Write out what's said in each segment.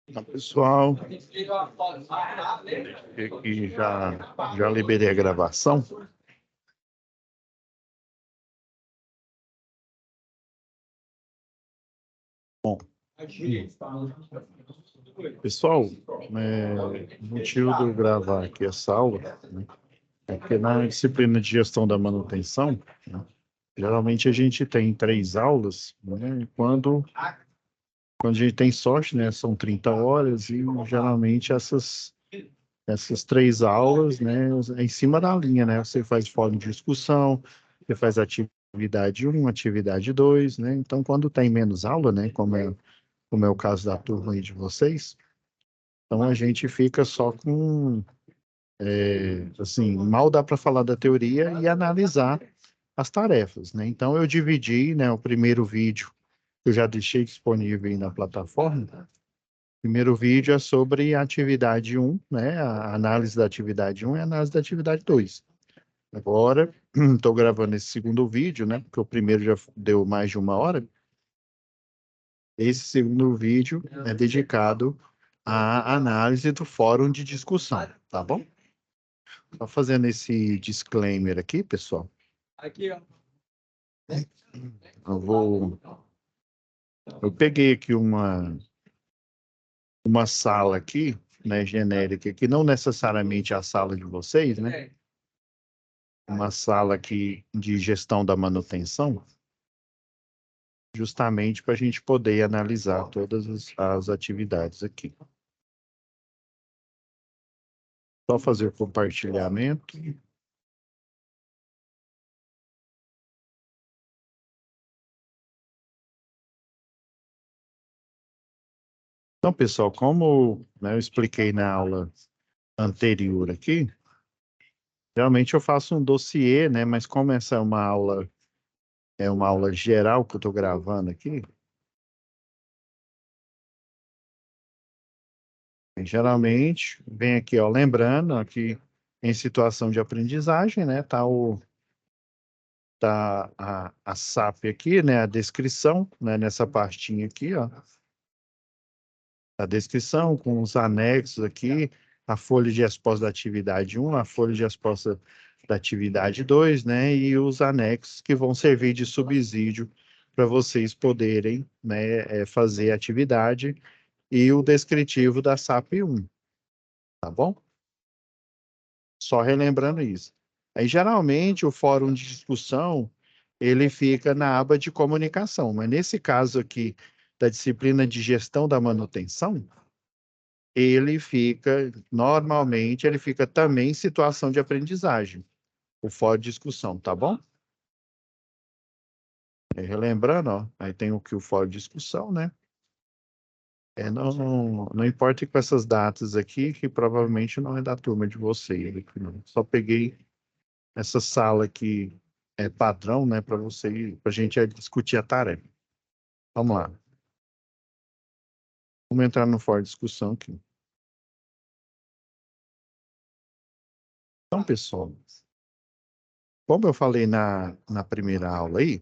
Olá, pessoal, aqui já liberei a gravação. Bom, pessoal, o motivo de eu gravar aqui essa aula, né, é que na disciplina de gestão da manutenção, né, geralmente a gente tem 3 aulas, né, quando a gente tem sorte, né, são 30 horas e geralmente essas 3 aulas, né, é em cima da linha, né? Você faz fórum de discussão, você faz atividade 1, atividade 2, né? Então, quando tem menos aula, né, como é o caso da turma aí de vocês, então a gente fica só com, assim, mal dá para falar da teoria e analisar as tarefas, né? Então, eu dividi, né, o primeiro vídeo, que eu já deixei disponível aí na plataforma. O primeiro vídeo é sobre a atividade 1, né, a análise da atividade 1 e a análise da atividade 2. Agora, estou gravando esse segundo vídeo, né? Porque o primeiro já deu mais de 1 hora. Esse segundo vídeo é dedicado à análise do fórum de discussão, tá bom? Só fazendo esse disclaimer aqui, pessoal. Aqui, ó. Eu peguei aqui uma sala aqui, né, genérica, que não necessariamente é a sala de vocês, né? Uma sala aqui de gestão da manutenção, justamente para a gente poder analisar todas as atividades aqui. Só fazer o compartilhamento. Então, pessoal, como, né, eu expliquei na aula anterior aqui, realmente eu faço um dossiê, né, mas como essa é uma aula geral que eu estou gravando aqui, geralmente vem aqui, ó, lembrando aqui em situação de aprendizagem, né, tá a SAP aqui, né, a descrição, né, nessa pastinha aqui, ó, a descrição com os anexos aqui, a folha de resposta da atividade 1, a folha de resposta da atividade 2, né, e os anexos que vão servir de subsídio para vocês poderem, né, fazer a atividade e o descritivo da SAP 1, tá bom? Só relembrando isso. Aí, geralmente, o fórum de discussão, ele fica na aba de comunicação, mas nesse caso aqui, da disciplina de gestão da manutenção, normalmente, ele fica também em situação de aprendizagem, o fórum de discussão, tá bom? Relembrando, ó, aí tem o fórum de discussão, né? Não importa com essas datas aqui, que provavelmente não é da turma de vocês. Só peguei essa sala aqui é padrão, né, para a gente discutir a tarefa. Vamos lá. Vamos entrar no fórum de discussão aqui. Então, pessoal, como eu falei na primeira aula aí,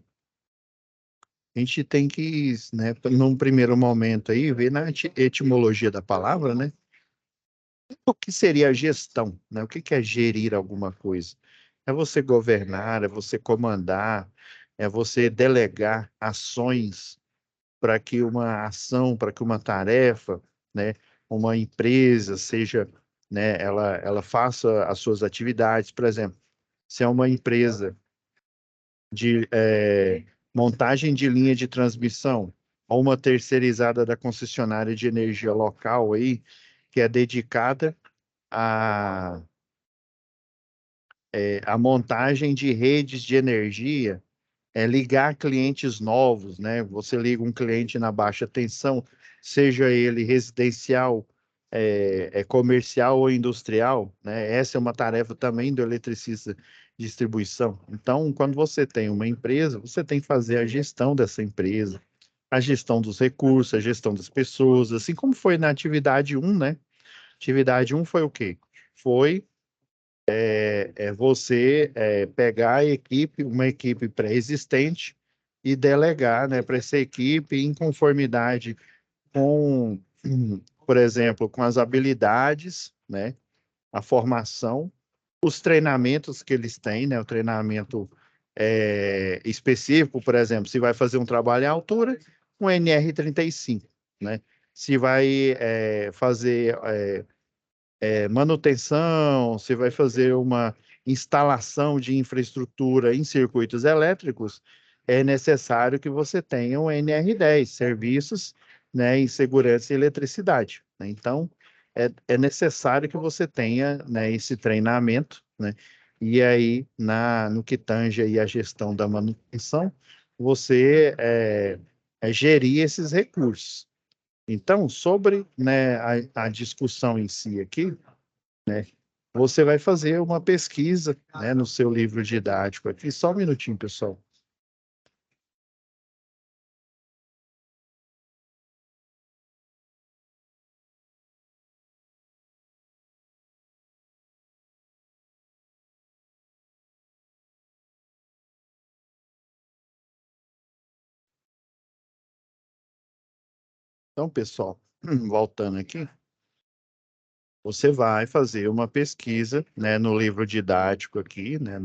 a gente tem que, né, num primeiro momento aí, ver na etimologia da palavra, né, o que seria a gestão, né? O que é gerir alguma coisa? É você governar, é você comandar, é você delegar ações para que uma ação, para que uma tarefa, né, uma empresa seja, né, ela faça as suas atividades. Por exemplo, se é uma empresa de montagem de linha de transmissão ou uma terceirizada da concessionária de energia local aí, que é dedicada a a montagem de redes de energia, ligar clientes novos, né? Você liga um cliente na baixa tensão, seja ele residencial, comercial ou industrial, né? Essa é uma tarefa também do eletricista de distribuição. Então, quando você tem uma empresa, você tem que fazer a gestão dessa empresa, a gestão dos recursos, a gestão das pessoas, assim como foi na atividade 1, né? Atividade 1 foi o quê? Foi você pegar uma equipe pré-existente e delegar, né, para essa equipe em conformidade com por exemplo, com as habilidades, né? A formação, os treinamentos que eles têm, né? O treinamento específico, por exemplo, se vai fazer um trabalho em altura, um NR35, né? Se vai fazer manutenção, se vai fazer uma instalação de infraestrutura em circuitos elétricos, é necessário que você tenha um NR10, serviços, né, em segurança e eletricidade, né? Então, é necessário que você tenha, né, esse treinamento, né? E aí, no que tange aí a gestão da manutenção, você gerir esses recursos. Então, sobre, né, a discussão em si aqui, você vai fazer uma pesquisa, né, no seu livro didático aqui. Só um minutinho, pessoal. Então, pessoal, voltando aqui, você vai fazer uma pesquisa, né, no livro didático aqui, né,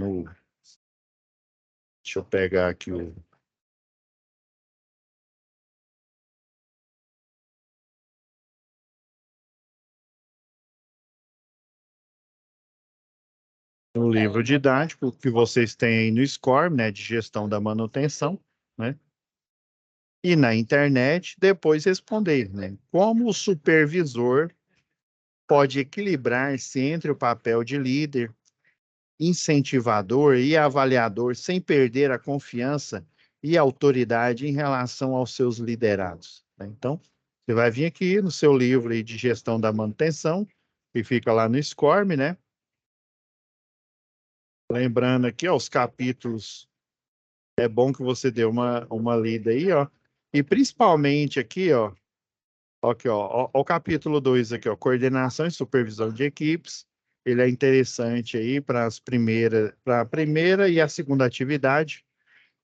deixa eu pegar aqui no livro didático que vocês têm no SCORM, né, de gestão da manutenção, né? E na internet, depois responder, né? Como o supervisor pode equilibrar-se entre o papel de líder, incentivador e avaliador sem perder a confiança e autoridade em relação aos seus liderados, né? Então, você vai vir aqui no seu livro aí de gestão da manutenção, que fica lá no SCORM, né? Lembrando aqui, ó, os capítulos, é bom que você dê uma lida aí, ó. E principalmente aqui, ó, aqui, ó, o capítulo 2 aqui, ó, coordenação e supervisão de equipes. Ele é interessante aí para para a primeira e a segunda atividade.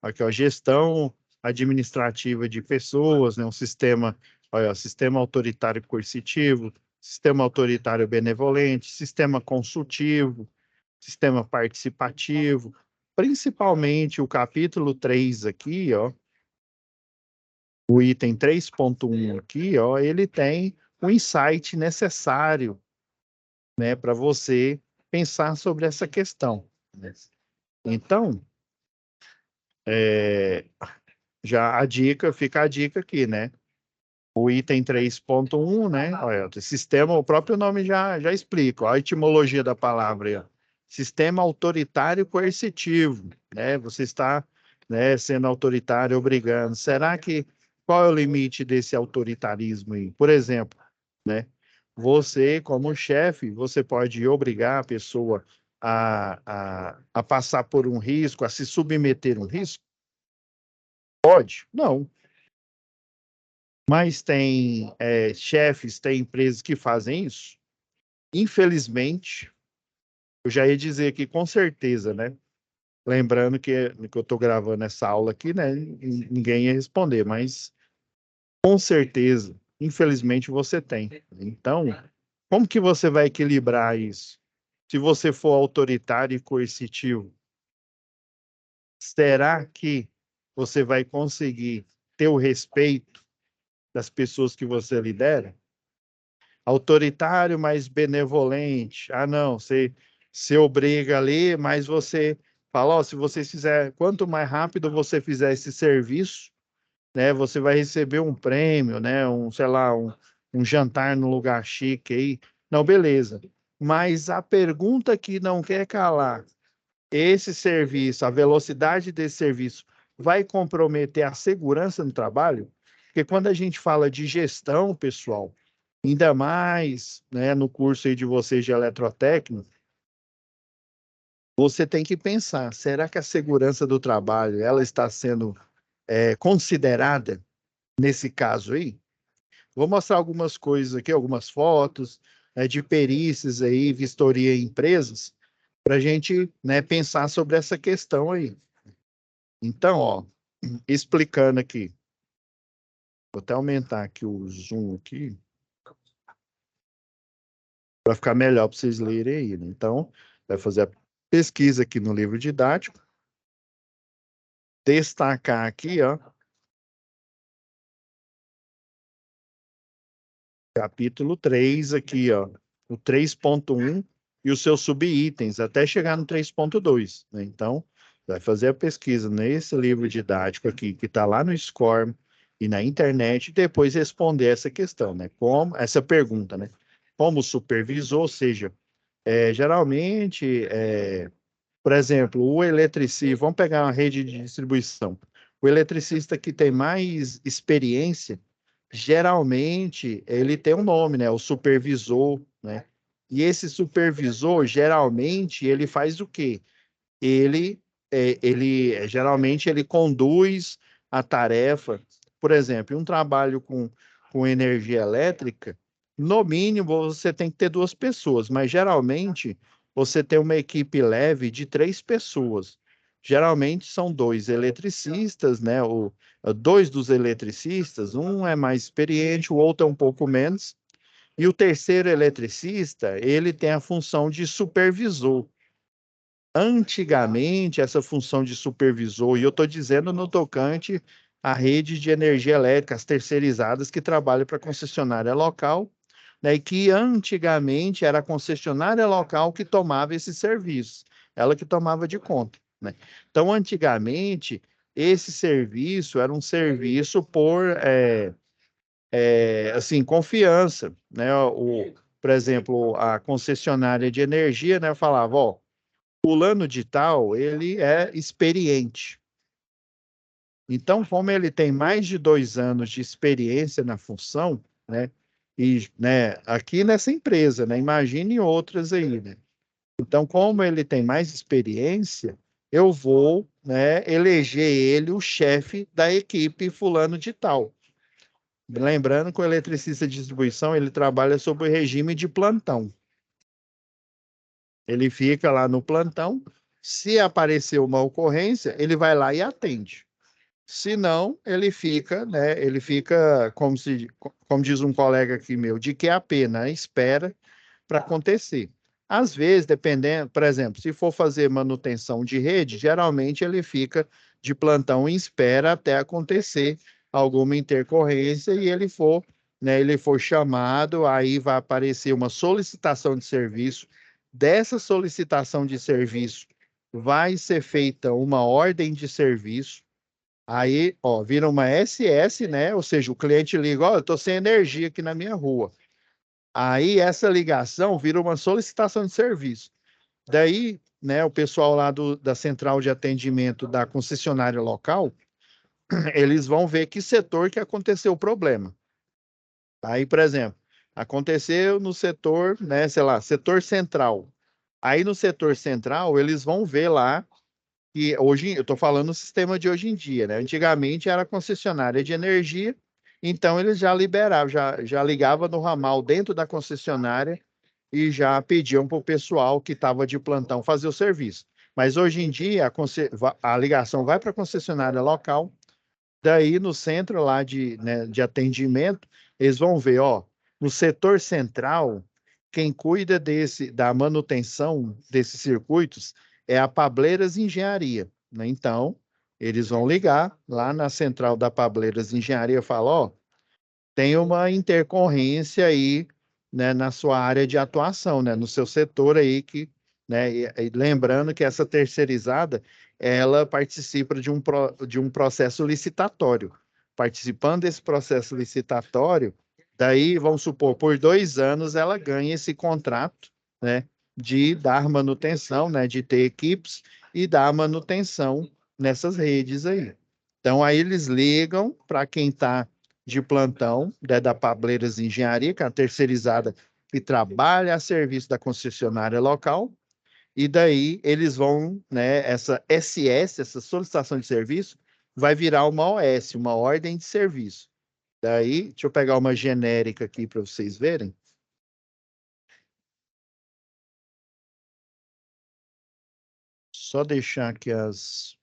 Aqui, ó, gestão administrativa de pessoas, né, um sistema, olha, sistema autoritário coercitivo, sistema autoritário benevolente, sistema consultivo, sistema participativo, principalmente o capítulo 3 aqui, ó, o item 3.1 aqui, ó, ele tem o insight necessário, né, para você pensar sobre essa questão, né? Então, já fica a dica aqui, né? O item 3.1, né? Olha, o sistema, o próprio nome já explica, ó, a etimologia da palavra aí, ó. Sistema autoritário coercitivo, né? Você está, né, sendo autoritário, obrigando. Qual é o limite desse autoritarismo aí? Por exemplo, né? Você, como chefe, você pode obrigar a pessoa a passar por um risco, a se submeter a um risco? Pode? Não. Mas tem chefes, tem empresas que fazem isso. Infelizmente, eu já ia dizer aqui com certeza, né? Lembrando que eu estou gravando essa aula aqui, né? Ninguém ia responder, mas com certeza, infelizmente, você tem. Então, como que você vai equilibrar isso? Se você for autoritário e coercitivo, será que você vai conseguir ter o respeito das pessoas que você lidera? Autoritário, mas benevolente. Ah, não, você obriga ali, mas você fala, ó, se você fizer, quanto mais rápido você fizer esse serviço, né, você vai receber um prêmio, né, sei lá, um jantar no lugar chique aí. Não, beleza. Mas a pergunta que não quer calar, esse serviço, a velocidade desse serviço vai comprometer a segurança no trabalho? Porque quando a gente fala de gestão, pessoal, ainda mais, né, no curso aí de vocês de eletrotécnica, você tem que pensar, será que a segurança do trabalho ela está sendo considerada nesse caso aí? Vou mostrar algumas coisas aqui, algumas fotos, de perícias aí, vistoria em empresas, para a gente, né, pensar sobre essa questão aí. Então, ó, explicando aqui, vou até aumentar aqui o zoom aqui. para ficar melhor para vocês lerem aí, né? Então, vai fazer a pesquisa aqui no livro didático, destacar aqui, ó, capítulo 3 aqui, ó, o 3.1 e os seus subitens, até chegar no 3.2, né? Então, vai fazer a pesquisa nesse livro didático aqui, que está lá no SCORM e na internet, e depois responder essa questão, né? Como, essa pergunta, né? Como supervisor, ou seja, geralmente, por exemplo, o eletricista, vamos pegar uma rede de distribuição, o eletricista que tem mais experiência, geralmente ele tem um nome, né? O supervisor, né? E esse supervisor, geralmente, ele faz o quê? Geralmente ele conduz a tarefa. Por exemplo, um trabalho com energia elétrica, no mínimo você tem que ter duas pessoas, mas geralmente você tem uma equipe leve de três pessoas. Geralmente são dois eletricistas, né? Dois dos eletricistas, um é mais experiente, o outro é um pouco menos. E o terceiro eletricista, ele tem a função de supervisor. Antigamente, essa função de supervisor, e eu estou dizendo no tocante à rede de energia elétrica, as terceirizadas que trabalham para a concessionária local, né, e que antigamente era a concessionária local que tomava esse serviço, ela que tomava de conta, né? Então, antigamente, esse serviço era um serviço por, assim, confiança, né? Por exemplo, a concessionária de energia, né, falava, ó, fulano de tal, ele é experiente. Então, como ele tem mais de 2 anos de experiência na função, né? E, né, aqui nessa empresa, né? Imagine outras aí, né? Então, como ele tem mais experiência, eu vou, né, eleger ele o chefe da equipe fulano de tal. Lembrando que o eletricista de distribuição, ele trabalha sob o regime de plantão. Ele fica lá no plantão. Se aparecer uma ocorrência, ele vai lá e atende. Se não, ele fica, né? Ele fica, como diz um colega aqui meu, de que a pena espera para acontecer. Às vezes, dependendo, por exemplo, se for fazer manutenção de rede, geralmente ele fica de plantão em espera até acontecer alguma intercorrência e ele for, né, ele for chamado, aí vai aparecer uma solicitação de serviço. Dessa solicitação de serviço vai ser feita uma ordem de serviço. Aí, ó, vira uma SS, né? Ou seja, o cliente liga, ó, eu tô sem energia aqui na minha rua. Aí essa ligação vira uma solicitação de serviço. Daí, né, o pessoal lá da central de atendimento da concessionária local, eles vão ver que setor que aconteceu o problema. Aí, por exemplo, aconteceu no setor, né, sei lá, setor central. Aí no setor central, eles vão ver lá que hoje, eu estou falando do sistema de hoje em dia, né? Antigamente era concessionária de energia, então eles já liberavam, já ligava no ramal dentro da concessionária e já pediam para o pessoal que estava de plantão fazer o serviço. Mas hoje em dia a ligação vai para a concessionária local, daí no centro lá né, de atendimento, eles vão ver, ó, no setor central, quem cuida da manutenção desses circuitos é a Pableiras Engenharia, né? Então, eles vão ligar lá na central da Pableiras Engenharia e falar, ó, tem uma intercorrência aí, né, na sua área de atuação, né, no seu setor aí que, né, e lembrando que essa terceirizada, ela participa de um processo licitatório. Participando desse processo licitatório, daí, vamos supor, por 2 anos ela ganha esse contrato, né, de dar manutenção, né, de ter equipes e dar manutenção nessas redes aí. Então, aí eles ligam para quem está de plantão, né, da Pableiras Engenharia, que é a terceirizada que trabalha a serviço da concessionária local, e daí eles vão, né, essa SS, essa solicitação de serviço, vai virar uma OS, uma ordem de serviço. Daí, deixa eu pegar uma genérica aqui para vocês verem. Só deixar aqui as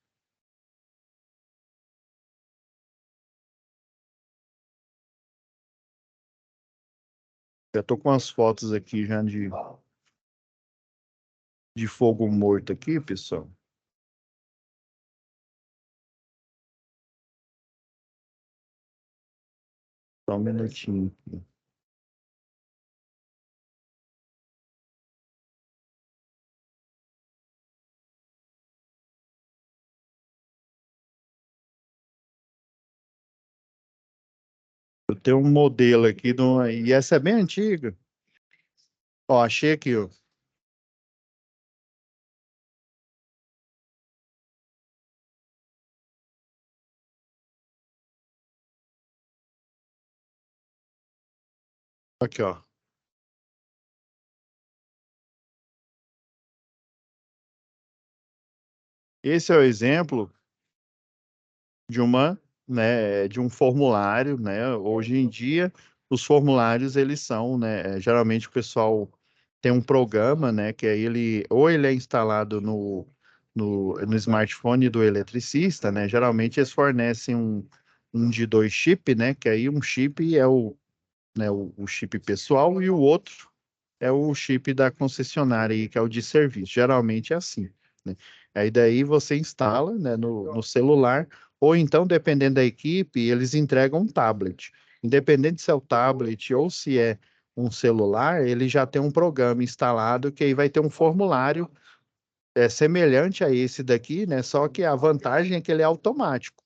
Eu tô com as fotos aqui já de fogo morto aqui, pessoal. Só um minutinho aqui. Eu tenho um modelo aqui, e essa é bem antiga. Ó, achei aqui, ó. Aqui, ó. Esse é o exemplo de um formulário, né? Hoje em dia, os formulários, eles são, né? Geralmente o pessoal tem um programa, né? Que aí ou ele é instalado no smartphone do eletricista, né? Geralmente eles fornecem um de dois chip, né? Que aí um chip é o chip pessoal e o outro é o chip da concessionária aí, que é o de serviço. Geralmente é assim, né? Aí daí você instala, né, no celular, ou então, dependendo da equipe, eles entregam um tablet. Independente se é o tablet ou se é um celular, ele já tem um programa instalado que aí vai ter um formulário semelhante a esse daqui, né? Só que a vantagem é que ele é automático.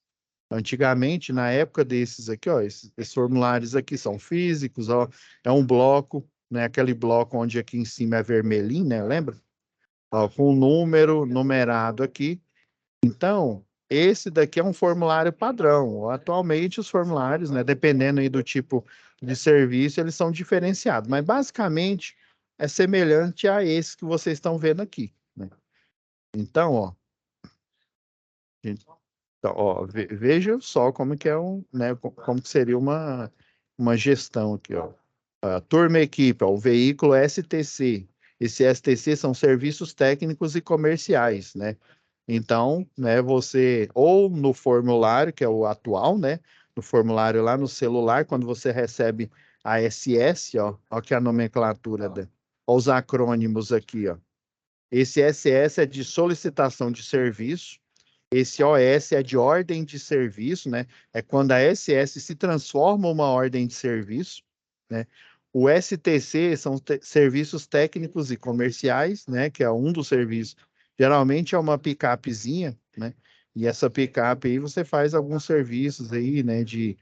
Antigamente, na época desses aqui, ó, esses formulários aqui são físicos, ó, é um bloco, né? Aquele bloco onde aqui em cima é vermelhinho, né? Lembra? Ó, com o número numerado aqui. Então, esse daqui é um formulário padrão. Atualmente, os formulários, né? Dependendo aí do tipo de serviço, eles são diferenciados, mas basicamente é semelhante a esse que vocês estão vendo aqui, né? Então, ó, então, ó, veja só como que é né, como que seria uma gestão aqui, ó. A turma equipe, ó, o veículo STC. Esse STC são serviços técnicos e comerciais, né? Então, né, você, ou no formulário, que é o atual, né? No formulário lá no celular, quando você recebe a SS, ó que é a nomenclatura, ó, os acrônimos aqui, ó. Esse SS é de solicitação de serviço. Esse OS é de ordem de serviço, né? É quando a SS se transforma em uma ordem de serviço, né? O STC são serviços técnicos e comerciais, né? Que é um dos serviços. Geralmente é uma picapezinha, né? E essa picape aí você faz alguns serviços aí, né? De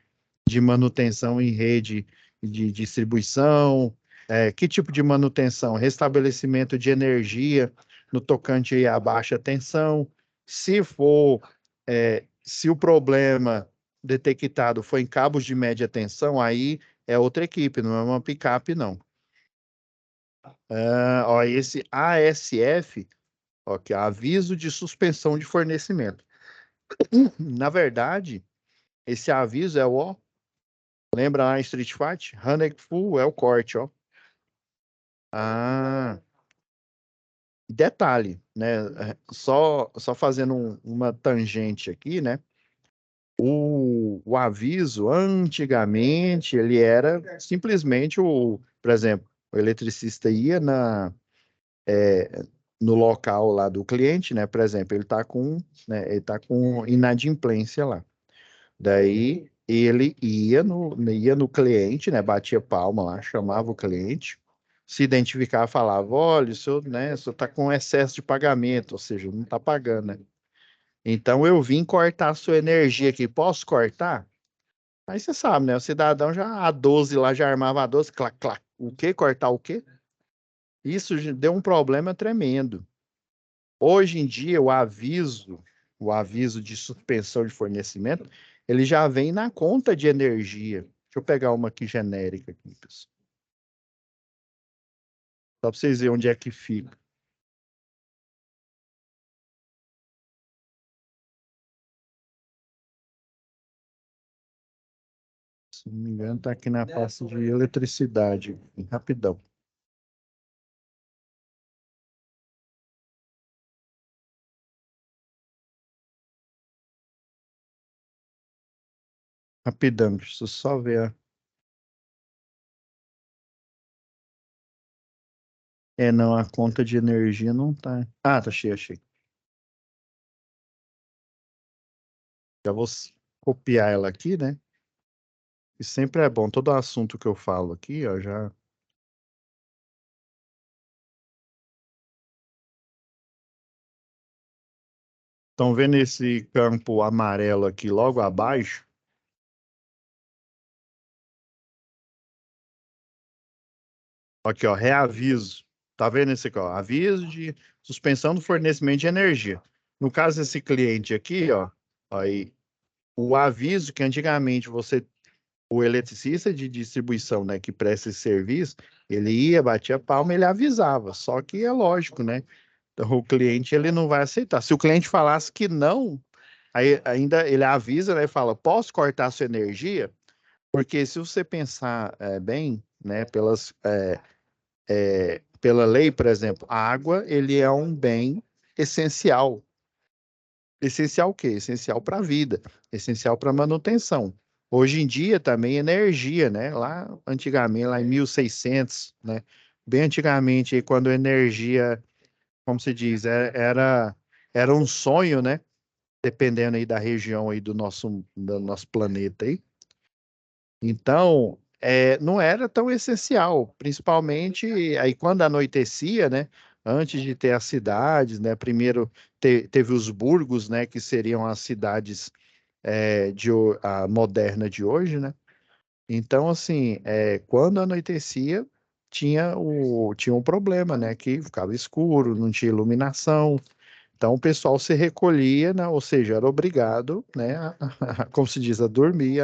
manutenção em rede de distribuição. Que tipo de manutenção? Restabelecimento de energia no tocante aí à baixa tensão. Se o problema detectado foi em cabos de média tensão, aí é outra equipe, não é uma picape, não. Ó, esse ASF, ó, que é Aviso de Suspensão de Fornecimento. Na verdade, esse aviso é lembra lá em Street Fight? Running Full é o corte, ó. Ah, detalhe, né? Só fazendo uma tangente aqui, né? O aviso, antigamente, ele era simplesmente por exemplo, o eletricista ia no local lá do cliente, né? Por exemplo, ele tá com inadimplência lá. Daí ele ia no cliente, né? Batia palma lá, chamava o cliente, se identificava, falava, olha, o senhor tá com excesso de pagamento, ou seja, não tá pagando, né? Então eu vim cortar a sua energia aqui, posso cortar? Aí você sabe, né? O cidadão já a 12 lá já armava a 12, clac, clac. O quê? Cortar o quê? Isso deu um problema tremendo. Hoje em dia, o aviso de suspensão de fornecimento, ele já vem na conta de energia. Deixa eu pegar uma aqui genérica aqui, pessoal. Só para vocês verem onde é que fica. Se não me engano, está aqui na pasta de eletricidade. Rapidão. Rapidão, deixa eu só ver. Não, a conta de energia não tá. Ah, tá cheia, achei. Já vou copiar ela aqui, né? E sempre é bom, todo assunto que eu falo aqui, ó, já. Estão vendo esse campo amarelo aqui logo abaixo? Aqui, ó, reaviso. Tá vendo esse aqui, ó? Aviso de suspensão do fornecimento de energia. No caso desse cliente aqui, ó, aí, o aviso que antigamente o eletricista de distribuição, né, que presta esse serviço, ele ia, batia palma, ele avisava. Só que é lógico, né? Então, o cliente ele não vai aceitar. Se o cliente falasse que não, aí ainda ele avisa, né, e fala, posso cortar sua energia? Porque se você pensar bem, né, pela lei, por exemplo, a água, ele é um bem essencial. Essencial o quê? Essencial para a vida, essencial para a manutenção. Hoje em dia também energia, né? Lá antigamente, lá em 1600, né? Bem antigamente, aí, quando a energia, como se diz, era um sonho, né? Dependendo aí da região aí do nosso planeta aí. Então, não era tão essencial, principalmente aí quando anoitecia, né? Antes de ter as cidades, né? Primeiro teve os burgos, né? Que seriam as cidades a moderna de hoje, né? Então, assim, quando anoitecia, tinha um problema, né? Que ficava escuro, não tinha iluminação. Então, o pessoal se recolhia, né? Ou seja, era obrigado, né? Como se diz, a dormir.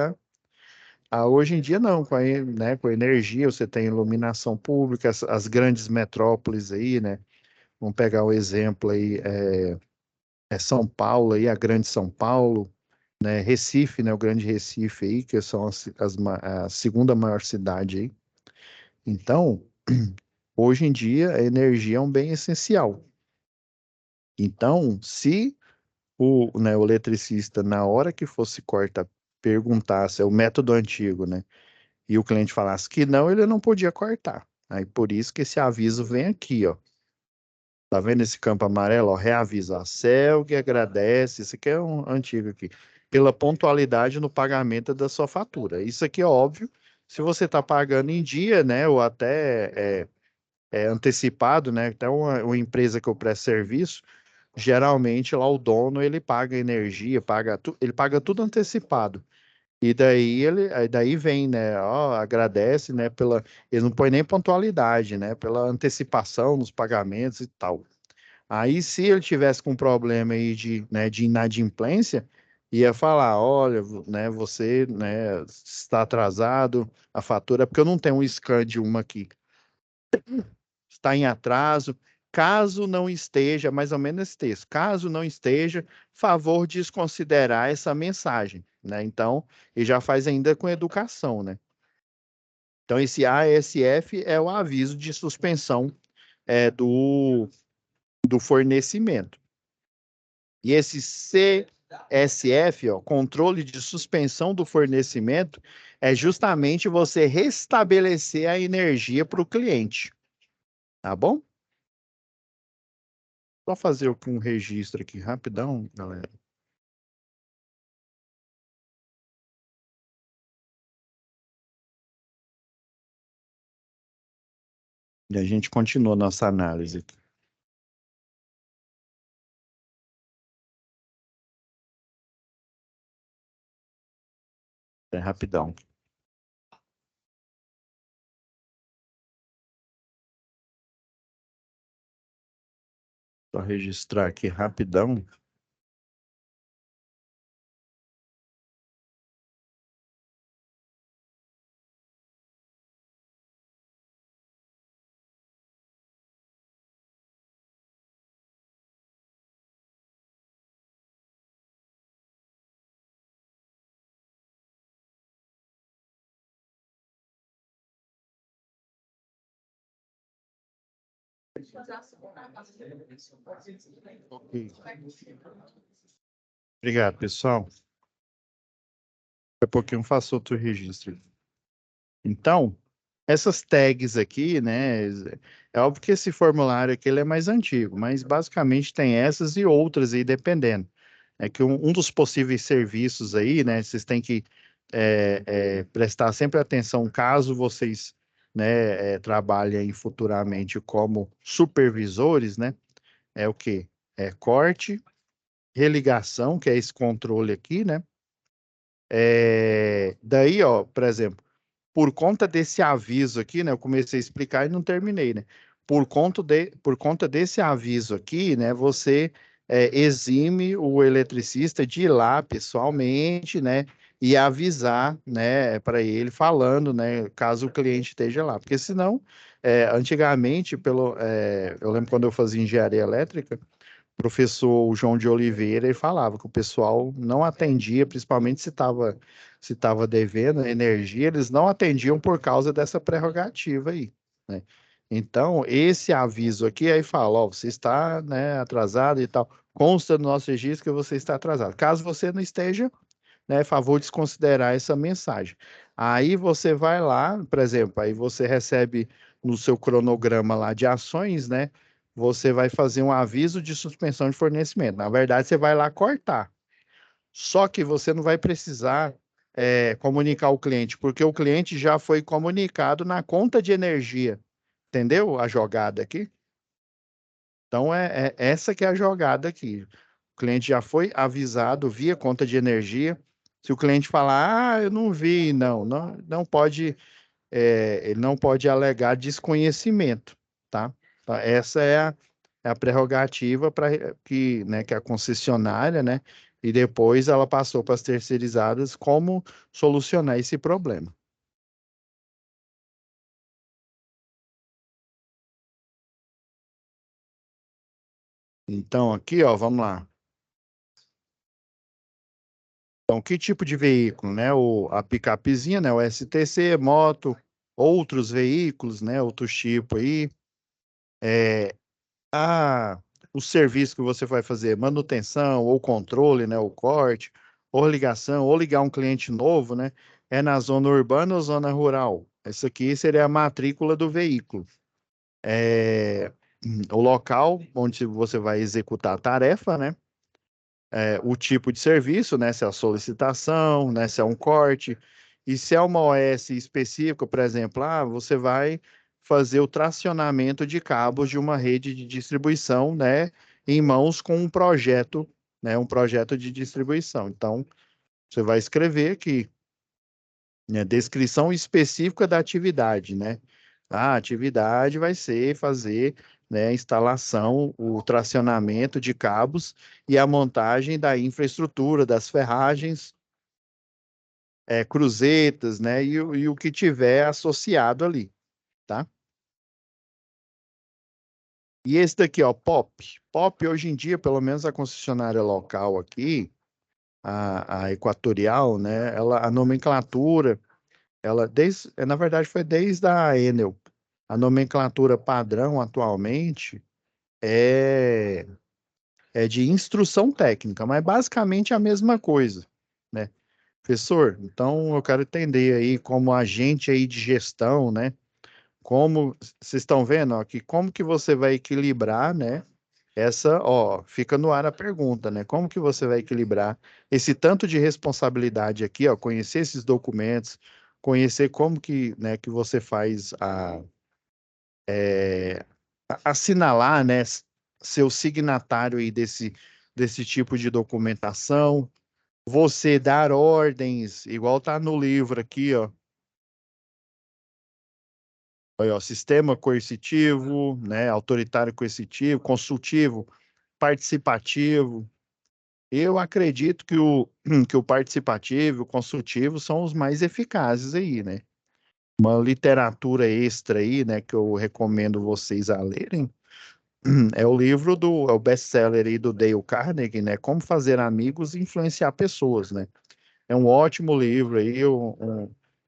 Hoje em dia, não, né, com a energia, você tem iluminação pública, as grandes metrópoles aí, né? Vamos pegar o exemplo aí, São Paulo aí, a grande São Paulo, né? Recife, né? O grande Recife aí, que são a segunda maior cidade aí. Então, hoje em dia, a energia é um bem essencial. Então, se né, o eletricista, na hora que fosse cortar, perguntasse, é o método antigo, né? E o cliente falasse que não, ele não podia cortar. Aí por isso que esse aviso vem aqui, ó. Tá vendo esse campo amarelo? Ó, reavisa. A CELG agradece, isso aqui é um antigo aqui, pela pontualidade no pagamento da sua fatura. Isso aqui é óbvio, se você está pagando em dia, né, ou até antecipado, né, até uma empresa que eu presto serviço, geralmente lá o dono, ele paga energia, ele paga tudo antecipado. E daí vem, né? Ó, agradece, né? Ele não põe nem pontualidade, né? Pela antecipação nos pagamentos e tal. Aí, se ele tivesse com problema aí de inadimplência, ia falar, olha, né? Você, né? Está atrasado a fatura, porque eu não tenho um scan de uma aqui. Está em atraso. Caso não esteja, mais ou menos esse texto, caso não esteja, favor desconsiderar essa mensagem, né? Então, ele já faz ainda com educação, né? Então, esse ASF é o aviso de suspensão do fornecimento. E esse CSF, ó, controle de suspensão do fornecimento, é justamente você restabelecer a energia para o cliente, tá bom? Só fazer um registro aqui rapidão, galera. E a gente continua nossa análise aqui. É rapidão. Só registrar aqui rapidão. Ok. Obrigado, pessoal. Daqui a pouquinho eu faço outro registro. Então, essas tags aqui, né? É óbvio que esse formulário aqui ele é mais antigo, mas basicamente tem essas e outras aí, dependendo. É que um dos possíveis serviços aí, né? Vocês têm que prestar sempre atenção caso vocês, né, trabalhem futuramente como supervisores, né? É o quê? É corte, religação, que é esse controle aqui, né? Daí, ó, por exemplo, por conta desse aviso aqui, né? Eu comecei a explicar e não terminei, né? Por conta desse aviso aqui, né? Você exime o eletricista de ir lá pessoalmente, né? E avisar, né? Para ele falando, né? Caso o cliente esteja lá, porque senão, antigamente, eu lembro quando eu fazia engenharia elétrica professor João de Oliveira, ele falava que o pessoal não atendia, principalmente se estava devendo energia, eles não atendiam por causa dessa prerrogativa aí, né? Então, esse aviso aqui aí fala, ó, você está, né, atrasado e tal, consta no nosso registro que você está atrasado. Caso você não esteja, né, favor desconsiderar essa mensagem. Aí você vai lá, por exemplo, aí você recebe no seu cronograma lá de ações, né? Você vai fazer um aviso de suspensão de fornecimento. Na verdade, você vai lá cortar. Só que você não vai precisar comunicar ao cliente, porque o cliente já foi comunicado na conta de energia. Entendeu a jogada aqui? Então, é essa que é a jogada aqui. O cliente já foi avisado via conta de energia. Se o cliente falar, eu não vi, não pode, ele não pode alegar desconhecimento, tá? Tá, essa é a prerrogativa para que, né, que a concessionária, né, e depois ela passou para as terceirizadas como solucionar esse problema. Então, aqui, ó, vamos lá. Então, que tipo de veículo, né? A picapezinha, né? O STC, moto, outros veículos, né? Outros tipos aí. É, a, o serviço que você vai fazer, manutenção ou controle, né? O corte, ou ligação, ou ligar um cliente novo, né? É na zona urbana ou zona rural? Essa aqui seria a matrícula do veículo. É, o local onde você vai executar a tarefa, né? O tipo de serviço, né? Se é a solicitação, né? Se é um corte. E se é uma OS específica, por exemplo, você vai fazer o tracionamento de cabos de uma rede de distribuição, né? Em mãos com um projeto, né? Um projeto de distribuição. Então, você vai escrever aqui, né? Descrição específica da atividade, né? A atividade vai ser fazer, né, a instalação, o tracionamento de cabos e a montagem da infraestrutura, das ferragens, cruzetas, né, e o que tiver associado ali, tá? E esse daqui, ó, POP. POP, hoje em dia, pelo menos a concessionária local aqui, a Equatorial, né, a nomenclatura, na verdade, foi desde a Enel. A nomenclatura padrão atualmente é, é de instrução técnica, mas basicamente é a mesma coisa, né? Professor, então eu quero entender aí como agente aí de gestão, né? Como vocês estão vendo, ó, que como que você vai equilibrar, né? Ó, fica no ar a pergunta, né? Como que você vai equilibrar esse tanto de responsabilidade aqui, ó, conhecer esses documentos, conhecer como que, né, que você faz assinalar, né, seu signatário aí desse tipo de documentação, você dar ordens, igual tá no livro aqui, ó, aí, ó, sistema coercitivo, né, autoritário coercitivo, consultivo, participativo. Eu acredito que o participativo, o consultivo são os mais eficazes aí, né? Uma literatura extra aí, né, que eu recomendo vocês a lerem, é o best-seller aí do Dale Carnegie, né? Como fazer amigos e influenciar pessoas, né? É um ótimo livro aí,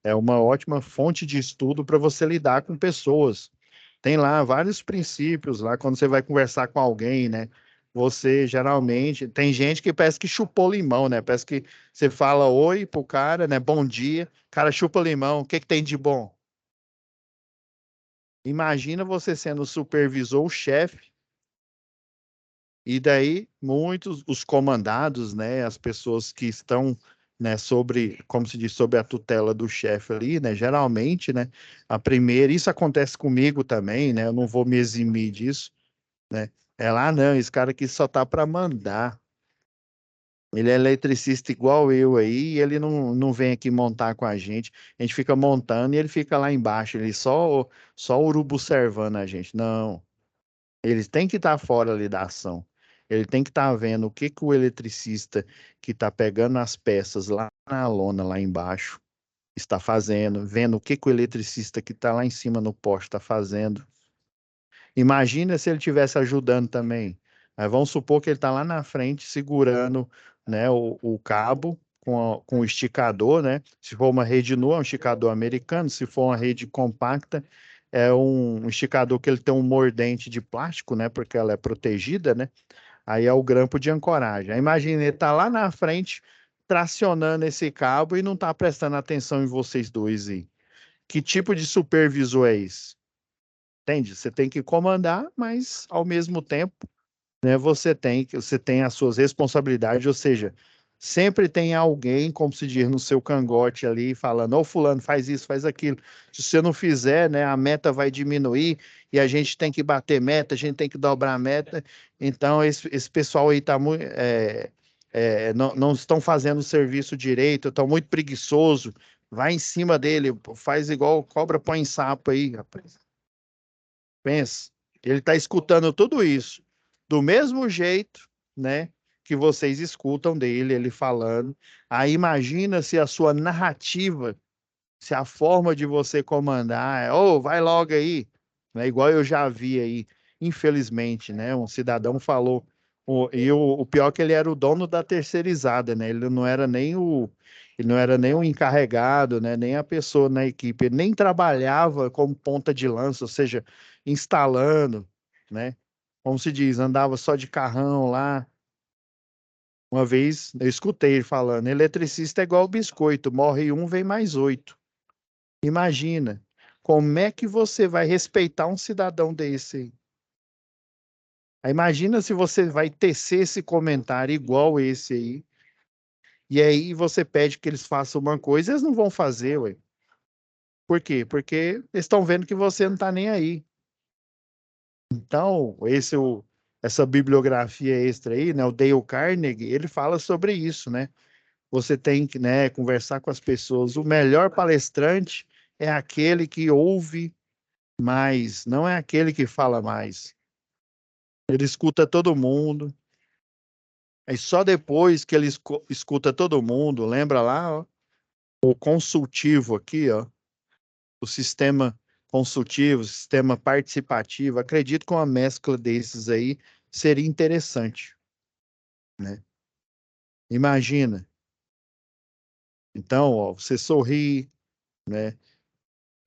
é uma ótima fonte de estudo para você lidar com pessoas. Tem lá vários princípios lá quando você vai conversar com alguém, né? Você geralmente tem gente que parece que chupou limão, né? Parece que você fala oi pro cara, né? Bom dia, cara chupa limão, o que que tem de bom? Imagina você sendo o supervisor, o chefe, e daí muitos, os comandados, né, as pessoas que estão, né, sobre, como se diz, sobre a tutela do chefe ali, né, geralmente, né, a primeira, isso acontece comigo também, né, eu não vou me eximir disso, né, é lá não, esse cara aqui só tá para mandar, ele é eletricista igual eu aí, e ele não vem aqui montar com a gente fica montando e ele fica lá embaixo, ele só o urubu servando a gente, não. Eles têm que estar fora ali da ação. Ele tem que estar vendo o que que o eletricista que está pegando as peças lá na lona, lá embaixo, está fazendo, vendo o que que o eletricista que está lá em cima no poste está fazendo. Imagina se ele estivesse ajudando também. Aí vamos supor que ele está lá na frente segurando, né, o cabo com o esticador, né? Se for uma rede nua, é um esticador americano. Se for uma rede compacta, é um esticador que ele tem um mordente de plástico, né? Porque ela é protegida, né? Aí é o grampo de ancoragem. Aí imagina ele tá lá na frente tracionando esse cabo e não está prestando atenção em vocês dois aí. Que tipo de supervisor é esse? Entende? Você tem que comandar, mas ao mesmo tempo, né, você tem as suas responsabilidades, ou seja, sempre tem alguém, como se diz, no seu cangote ali, falando, ô fulano, faz isso, faz aquilo. Se você não fizer, né, a meta vai diminuir e a gente tem que bater meta, a gente tem que dobrar a meta. Então, esse pessoal aí tá muito, não estão fazendo o serviço direito, estão muito preguiçoso. Vai em cima dele, faz igual cobra põe em sapo aí, rapaz. Pensa, ele está escutando tudo isso do mesmo jeito, né, que vocês escutam dele, ele falando. Aí imagina se a sua narrativa, se a forma de você comandar é, ô, vai logo aí, né, igual eu já vi aí, infelizmente, né, um cidadão falou, o pior é que ele era o dono da terceirizada, né, ele não era nem o encarregado, né, nem a pessoa na equipe, ele nem trabalhava como ponta de lança, ou seja, instalando, né, como se diz, andava só de carrão lá. Uma vez eu escutei ele falando, eletricista é igual biscoito, morre um, vem mais oito. Imagina, como é que você vai respeitar um cidadão desse aí? Aí imagina se você vai tecer esse comentário igual esse aí, e aí você pede que eles façam uma coisa, eles não vão fazer, ué. Por quê? Porque eles estão vendo que você não está nem aí. Então, essa bibliografia extra aí, né, o Dale Carnegie, ele fala sobre isso, né? Você tem que, né, conversar com as pessoas. O melhor palestrante é aquele que ouve mais, não é aquele que fala mais. Ele escuta todo mundo. Aí só depois que ele escuta todo mundo, lembra lá, ó, o consultivo aqui, ó, o sistema consultivo, o sistema participativo. Acredito que uma mescla desses aí seria interessante, né? Imagina. Então, ó, você sorrir, né?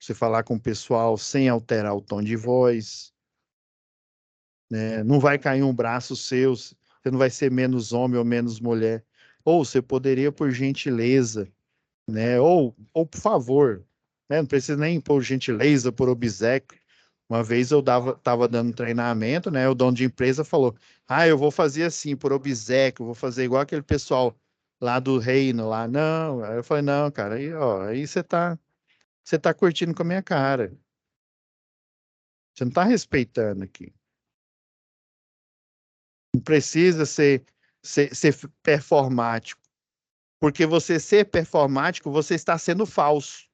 Você falar com o pessoal sem alterar o tom de voz, né? Não vai cair um braço seu, você não vai ser menos homem ou menos mulher. Ou você poderia, por gentileza, né? Ou por favor, né? Não precisa nem por gentileza, por obséquio. Uma vez eu tava dando treinamento, né? O dono de empresa falou: Ah, eu vou fazer assim, por obséquio, vou fazer igual aquele pessoal lá do reino lá. Não, aí eu falei, não, cara, aí, ó, aí você tá curtindo com a minha cara. Você não tá respeitando aqui. Não precisa ser performático. Porque você ser performático, você está sendo falso,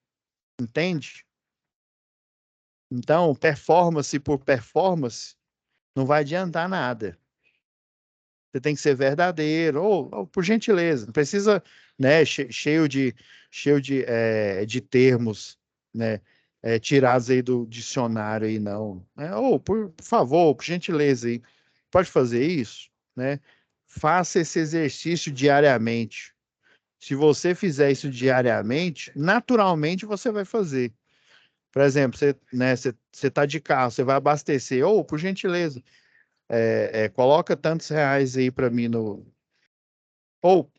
entende? Então, performance por performance não vai adiantar nada. Você tem que ser verdadeiro, ou por gentileza, não precisa, né, de termos, né, tirados aí do dicionário aí, não. Ou, por favor, por gentileza aí, pode fazer isso, né? Faça esse exercício diariamente. Se você fizer isso diariamente, naturalmente você vai fazer. Por exemplo, você tá de carro, você vai abastecer, ou, por gentileza, coloca tantos reais aí para mim no. Ou,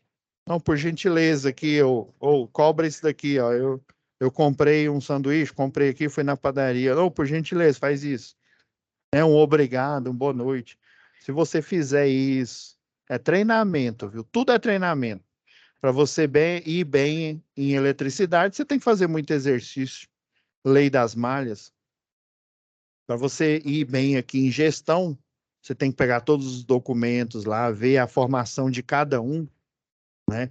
não, por gentileza aqui, ou cobra isso daqui, ó. eu comprei um sanduíche, comprei aqui, fui na padaria. Não, por gentileza, faz isso. É um obrigado, um boa noite. Se você fizer isso, é treinamento, viu? Tudo é treinamento. Para você ir bem em eletricidade, você tem que fazer muito exercício. Lei das malhas. Para você ir bem aqui em gestão, você tem que pegar todos os documentos lá, ver a formação de cada um, né?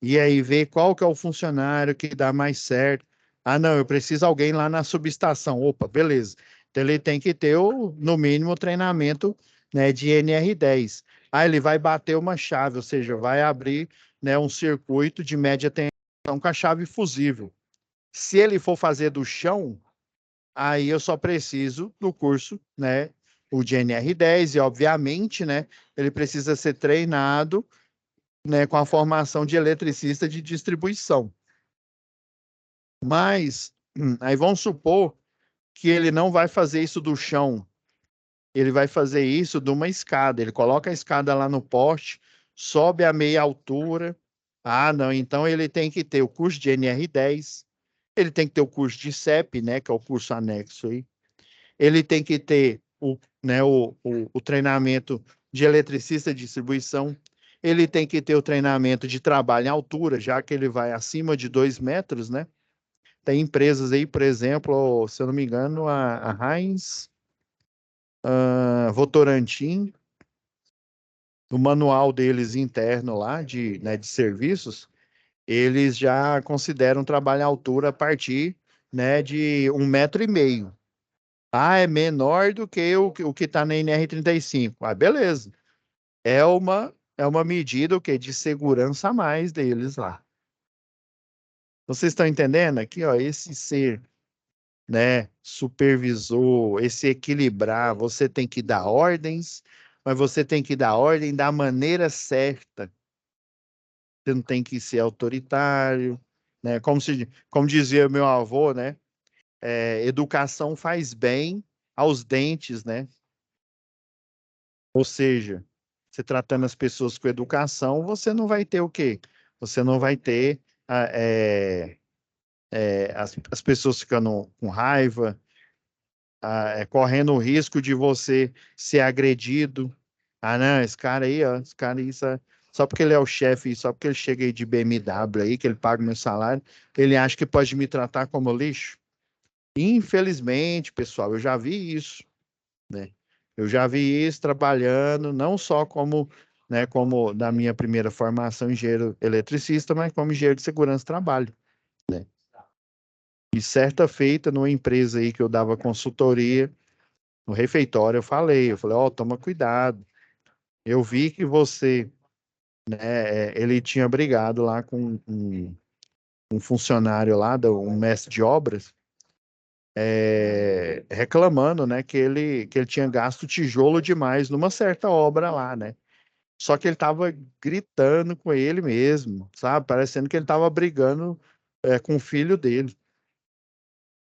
E aí ver qual que é o funcionário que dá mais certo. Ah, não, eu preciso alguém lá na subestação. Opa, beleza. Então ele tem que ter no mínimo o treinamento, né, de NR10. Ah, ele vai bater uma chave, ou seja, vai abrir, né, um circuito de média tensão com a chave fusível. Se ele for fazer do chão, aí eu só preciso do curso, né, o de NR10 e obviamente, né, ele precisa ser treinado, né, com a formação de eletricista de distribuição. Mas aí vamos supor que ele não vai fazer isso do chão, ele vai fazer isso de uma escada. Ele coloca a escada lá no poste, sobe a meia altura. Ah, não, então ele tem que ter o curso de NR10, ele tem que ter o curso de CEP, né, que é o curso anexo aí. Ele tem que ter né, o treinamento de eletricista de distribuição. Ele tem que ter o treinamento de trabalho em altura, já que ele vai acima de 2 metros, né? Tem empresas aí, por exemplo, se eu não me engano, a Heinz, a Votorantim, o manual deles interno lá né, de serviços, eles já consideram trabalho em altura a partir, né, de 1,5 metro. Ah, é menor do que o que está na NR35. Ah, beleza. É uma medida o quê? De segurança a mais deles lá. Vocês estão entendendo aqui, ó, esse ser, né, supervisor, esse equilibrar, você tem que dar ordens, mas você tem que dar ordem da maneira certa. Você não tem que ser autoritário, né? Como dizia meu avô, né? Educação faz bem aos dentes, né? Ou seja, você tratando as pessoas com educação, você não vai ter o quê? Você não vai ter as pessoas ficando com raiva, correndo o risco de você ser agredido. Ah, não, esse cara aí, ó, esse cara aí, só porque ele é o chefe, só porque ele chega aí de BMW aí, que ele paga o meu salário, ele acha que pode me tratar como lixo. Infelizmente, pessoal, eu já vi isso, né? Eu já vi isso trabalhando, não só como, né, como da minha primeira formação engenheiro eletricista, mas como engenheiro de segurança do trabalho, né? E certa feita, numa empresa aí que eu dava consultoria, no refeitório, eu falei, ó, toma cuidado. Eu vi que você, né, ele tinha brigado lá com um funcionário lá, um mestre de obras, reclamando, né, que ele tinha gasto tijolo demais numa certa obra lá, né? Só que ele tava gritando com ele mesmo, sabe? Parecendo que ele tava brigando, com o filho dele.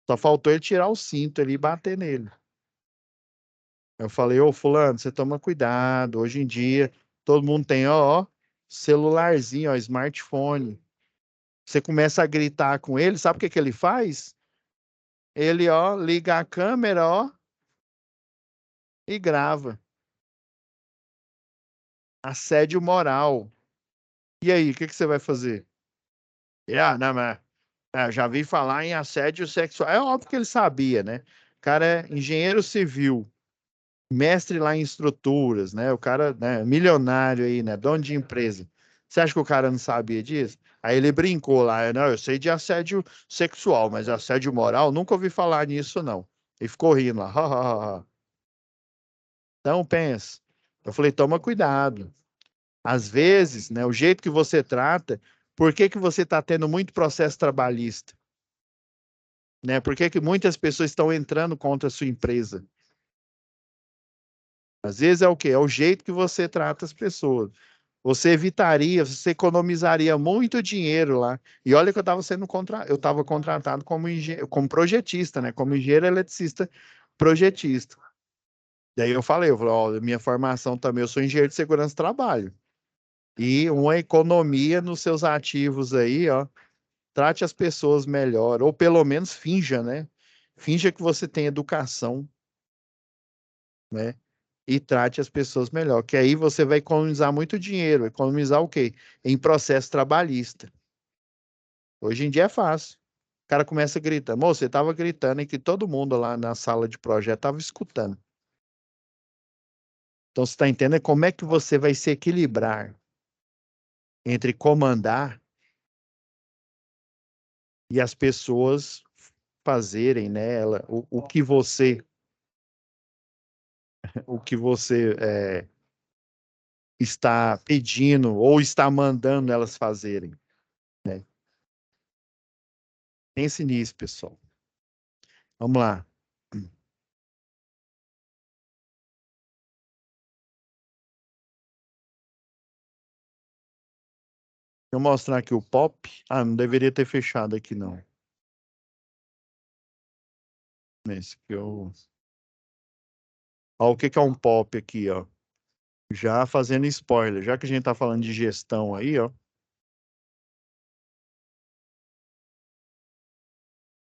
Só faltou ele tirar o cinto ali e bater nele. Eu falei, ô fulano, você toma cuidado. Hoje em dia, todo mundo tem, ó, celularzinho, ó, smartphone. Você começa a gritar com ele, sabe o que que ele faz? Ele, ó, liga a câmera, ó, e grava. Assédio moral. E aí, o que que você vai fazer? Não, mas eu já vi falar em assédio sexual. É óbvio que ele sabia, né? O cara é engenheiro civil, mestre lá em estruturas, né? O cara, né, milionário aí, né? Dono de empresa. Você acha que o cara não sabia disso? Aí ele brincou lá, não, eu sei de assédio sexual, mas assédio moral, nunca ouvi falar nisso, não. E ficou rindo lá. Ha, ha, ha. Então, pensa. Eu falei, toma cuidado. Às vezes, né, o jeito que você trata, por que que você está tendo muito processo trabalhista? Né? Por que que muitas pessoas estão entrando contra a sua empresa? Às vezes é o quê? É o jeito que você trata as pessoas. Você evitaria, você economizaria muito dinheiro lá. E olha que eu estava contratado como projetista, né? Como engenheiro eletricista projetista. Daí eu falei, ó, minha formação também, eu sou engenheiro de segurança do trabalho. E uma economia nos seus ativos aí, ó, trate as pessoas melhor, ou pelo menos finja, né? Finja que você tem educação, né? E trate as pessoas melhor, que aí você vai economizar muito dinheiro. Economizar o quê? Em processo trabalhista. Hoje em dia é fácil. O cara começa a gritar. Moço, você estava gritando e que todo mundo lá na sala de projeto estava escutando. Então, você está entendendo como é que você vai se equilibrar entre comandar e as pessoas fazerem, né, o que você está pedindo ou está mandando elas fazerem, né? Pense nisso, pessoal. Vamos lá. Deixa eu mostrar aqui o pop. Ah, não deveria ter fechado aqui, não. Esse aqui Ó, o que que é um pop aqui, ó? Já fazendo spoiler, já que a gente tá falando de gestão aí, ó,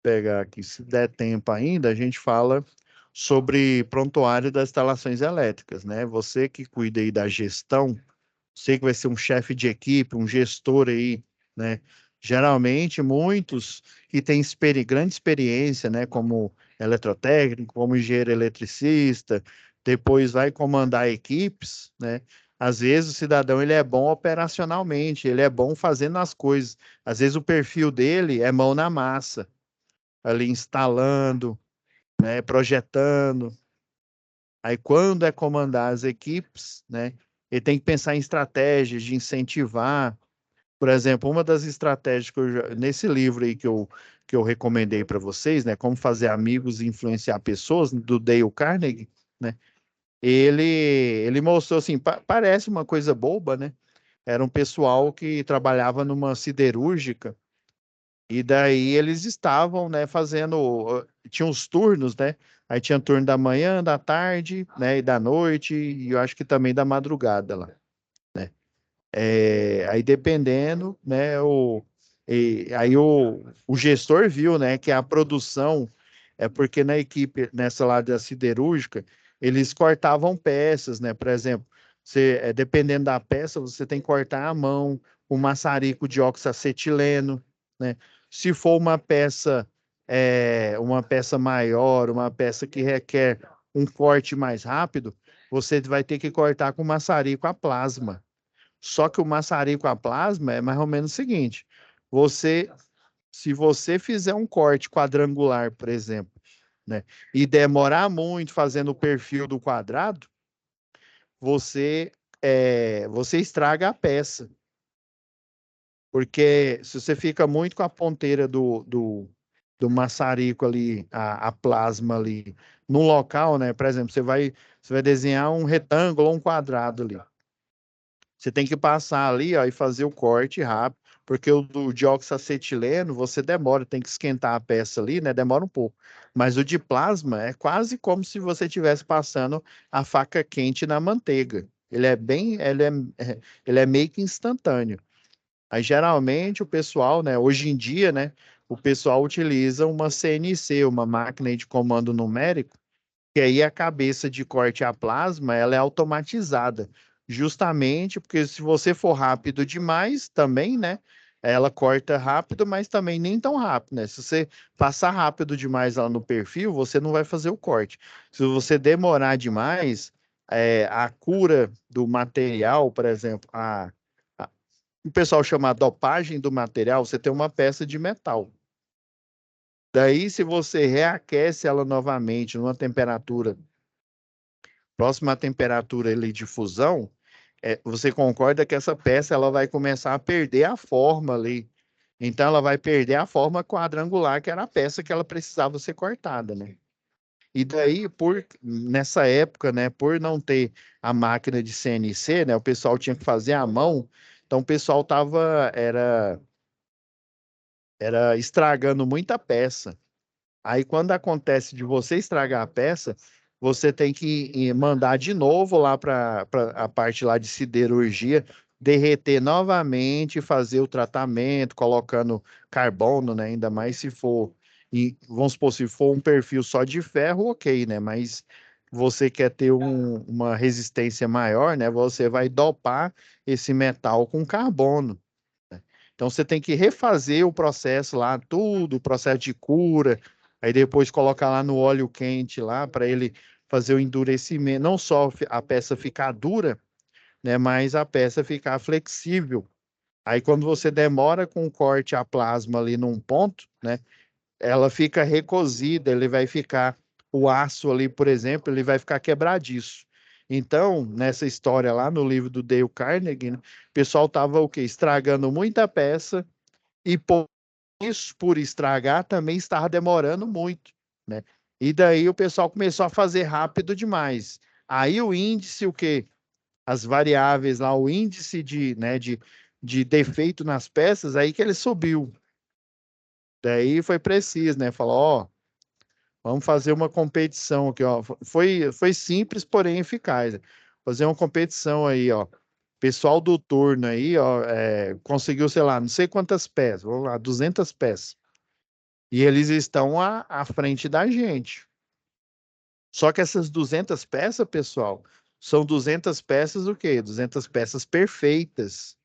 pegar aqui, se der tempo ainda, a gente fala sobre prontuário das instalações elétricas, né? Você que cuida aí da gestão, você que vai ser um chefe de equipe, um gestor aí, né? Geralmente, muitos que têm grande experiência, né? Como eletrotécnico, como engenheiro eletricista, depois vai comandar equipes, né? Às vezes o cidadão ele é bom operacionalmente, ele é bom fazendo as coisas. Às vezes o perfil dele é mão na massa, ali instalando, né? Projetando. Aí, quando é comandar as equipes, né, ele tem que pensar em estratégias de incentivar. Por exemplo, uma das estratégias nesse livro aí que eu recomendei para vocês, né, Como Fazer Amigos e Influenciar Pessoas, do Dale Carnegie, né, ele mostrou assim, parece uma coisa boba, né? Era um pessoal que trabalhava numa siderúrgica e daí eles estavam, né, fazendo, tinha os turnos, né? Aí tinha turno da manhã, da tarde, né, e da noite, e eu acho que também da madrugada lá, né? Aí dependendo, né, aí o gestor viu, né, que a produção é porque na equipe, nessa lá da siderúrgica, eles cortavam peças, né? Por exemplo, dependendo da peça, você tem que cortar a mão, com maçarico de oxacetileno, né? Se for uma peça maior, uma peça que requer um corte mais rápido, você vai ter que cortar com maçarico a plasma. Só que o maçarico a plasma é mais ou menos o seguinte: você, se você fizer um corte quadrangular, por exemplo, né, e demorar muito fazendo o perfil do quadrado, você você estraga a peça, porque se você fica muito com a ponteira do maçarico ali, a plasma ali, no local, né? Por exemplo, você vai desenhar um retângulo ou um quadrado ali. Você tem que passar ali, ó, e fazer o corte rápido, porque o do dioxacetileno você demora, tem que esquentar a peça ali, né? Demora um pouco. Mas o de plasma é quase como se você estivesse passando a faca quente na manteiga. Ele é meio que instantâneo. Aí geralmente o pessoal, né, hoje em dia, né, o pessoal utiliza uma CNC, uma máquina de comando numérico, que aí a cabeça de corte a plasma, ela é automatizada, justamente porque se você for rápido demais também, né, ela corta rápido, mas também nem tão rápido, né? Se você passar rápido demais lá no perfil, você não vai fazer o corte. Se você demorar demais, a cura do material, por exemplo, o pessoal chama a dopagem do material, você tem uma peça de metal. Daí, se você reaquece ela novamente numa temperatura próxima à temperatura ali de fusão, você concorda que essa peça ela vai começar a perder a forma ali. Então, ela vai perder a forma quadrangular, que era a peça que ela precisava ser cortada, né? E daí, nessa época, né, por não ter a máquina de CNC, né, o pessoal tinha que fazer à mão, então o pessoal era estragando muita peça. Aí, quando acontece de você estragar a peça, você tem que mandar de novo lá para a parte lá de siderurgia, derreter novamente, fazer o tratamento, colocando carbono, né? Ainda mais se for, e vamos supor, se for um perfil só de ferro, ok, né? Mas você quer ter uma resistência maior, né? Você vai dopar esse metal com carbono. Então você tem que refazer o processo lá, tudo, o processo de cura, aí depois colocar lá no óleo quente lá para ele fazer o endurecimento, não só a peça ficar dura, né, mas a peça ficar flexível. Aí quando você demora com o corte a plasma ali num ponto, né, ela fica recosida, ele vai ficar o aço ali, por exemplo, ele vai ficar quebradiço. Então, nessa história lá no livro do Dale Carnegie, né, o pessoal tava o quê? Estragando muita peça e por isso, por estragar, também estava demorando muito, né? E daí o pessoal começou a fazer rápido demais. Aí o índice, o quê? As variáveis lá, o índice de defeito nas peças, aí que ele subiu. Daí foi preciso, né? Falou, ó, vamos fazer uma competição aqui, ó. Foi simples, porém eficaz. Fazer uma competição aí, ó. Pessoal do turno aí, ó, conseguiu, sei lá, não sei quantas peças, vamos lá, 200 peças. E eles estão à frente da gente. Só que essas 200 peças, pessoal, são 200 peças o quê? 200 peças perfeitas,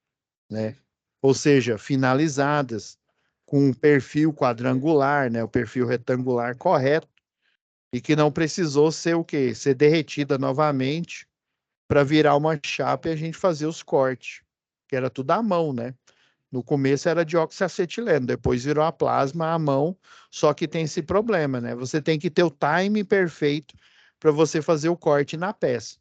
né? Ou seja, finalizadas, com um perfil quadrangular, né? O perfil retangular correto, e que não precisou ser o quê? Ser derretida novamente para virar uma chapa e a gente fazer os cortes, que era tudo à mão, né? No começo era dióxido de acetileno, depois virou a plasma à mão, só que tem esse problema, né? Você tem que ter o time perfeito para você fazer o corte na peça.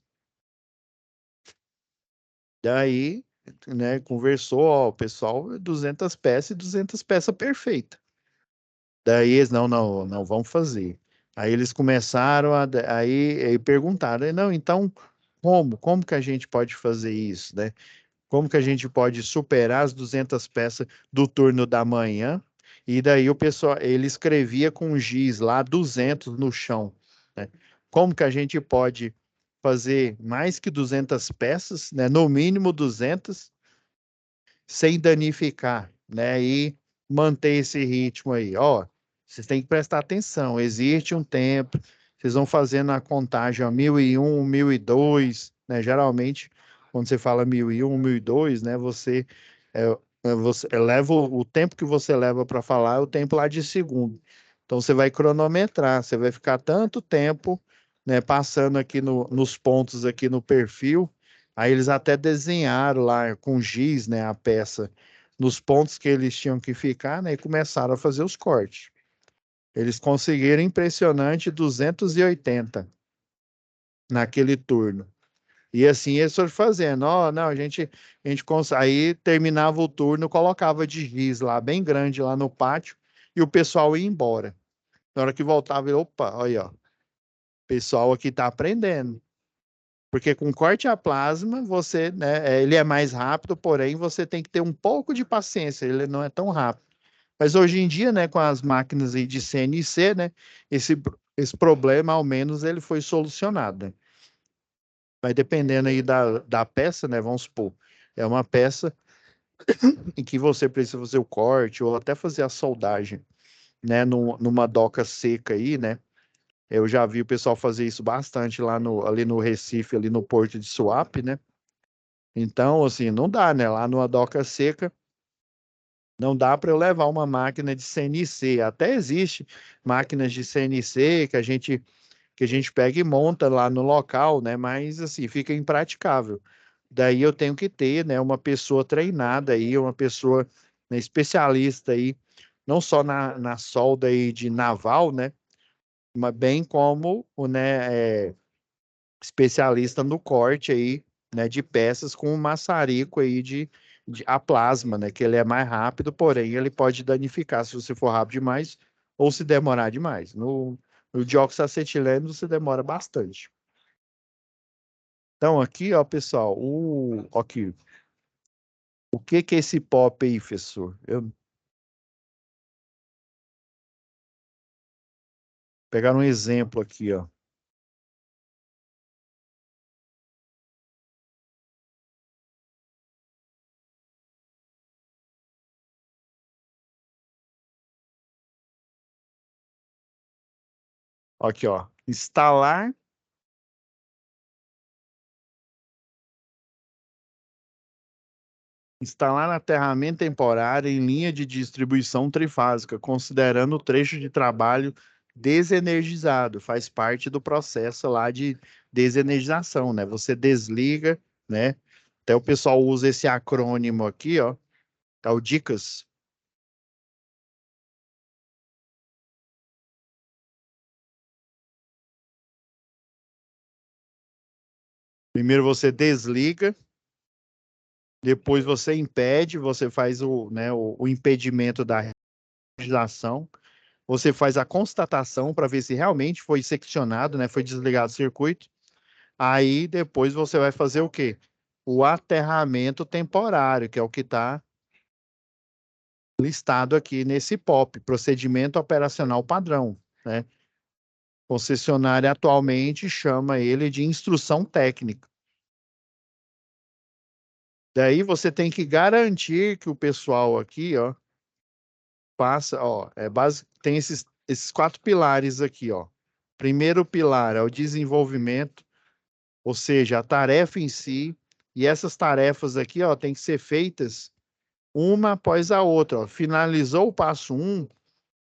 Daí, né, conversou, ó, o pessoal, 200 peças e 200 peças perfeitas. Daí eles, não, vamos fazer. Aí eles começaram aí perguntaram, não, então, como que a gente pode fazer isso, né? Como que a gente pode superar as 200 peças do turno da manhã? E daí o pessoal, ele escrevia com giz lá 200 no chão, né? Como que a gente pode fazer mais que 200 peças, né? No mínimo 200, sem danificar, né? E manter esse ritmo aí. Ó, vocês têm que prestar atenção. Existe um tempo, vocês vão fazendo a contagem, ó, 1001, 1002, né? Geralmente, quando você fala 1001, 1002, né? Você leva o tempo que você leva para falar é o tempo lá de segundo. Então você vai cronometrar, você vai ficar tanto tempo, né? Passando aqui nos pontos aqui no perfil. Aí eles até desenharam lá com giz, né, a peça nos pontos que eles tinham que ficar, né, e começaram a fazer os cortes. Eles conseguiram impressionante 280 naquele turno. E assim eles foram fazendo, ó, não, aí terminava o turno, colocava de giz lá, bem grande lá no pátio, e o pessoal ia embora. Na hora que voltava, opa, olha aí, ó, o pessoal aqui tá aprendendo. Porque com corte a plasma, você, né, ele é mais rápido, porém você tem que ter um pouco de paciência, ele não é tão rápido. Mas hoje em dia, né, com as máquinas aí de CNC, né, esse problema, ao menos, ele foi solucionado, né? Vai dependendo aí da peça, né, vamos supor, é uma peça em que você precisa fazer o corte ou até fazer a soldagem, né, numa doca seca aí, né? Eu já vi o pessoal fazer isso bastante lá ali no Recife, ali no Porto de Suape, né? Então, assim, não dá, né? Lá numa doca seca, não dá para eu levar uma máquina de CNC. Até existe máquinas de CNC que a gente pega e monta lá no local, né? Mas assim, fica impraticável. Daí eu tenho que ter, né, uma pessoa treinada aí, uma pessoa, né, especialista aí, não só na solda aí de naval, né? Mas bem como o, né, especialista no corte aí, né, de peças com um maçarico aí de a plasma, né, que ele é mais rápido, porém ele pode danificar se você for rápido demais ou se demorar demais. No dióxido de acetileno você demora bastante. Então aqui, ó, pessoal, aqui, o que que é esse pop aí, professor? Eu pegar um exemplo aqui, ó. Aqui, ó. Instalar aterramento temporário em linha de distribuição trifásica, considerando o trecho de trabalho desenergizado. Faz parte do processo lá de desenergização, né? Você desliga, né? Até o pessoal usa esse acrônimo aqui, ó. É o DICAS. Primeiro você desliga, depois você impede, você faz o impedimento da realização, você faz a constatação para ver se realmente foi seccionado, né? Foi desligado o circuito. Aí depois você vai fazer o quê? O aterramento temporário, que é o que está listado aqui nesse POP, procedimento operacional padrão, né? Concessionária atualmente chama ele de instrução técnica. Daí você tem que garantir que o pessoal aqui, ó, passa, ó, tem esses quatro pilares aqui, ó. Primeiro pilar é o desenvolvimento, ou seja, a tarefa em si, e essas tarefas aqui, ó, tem que ser feitas uma após a outra, ó. Finalizou o passo 1,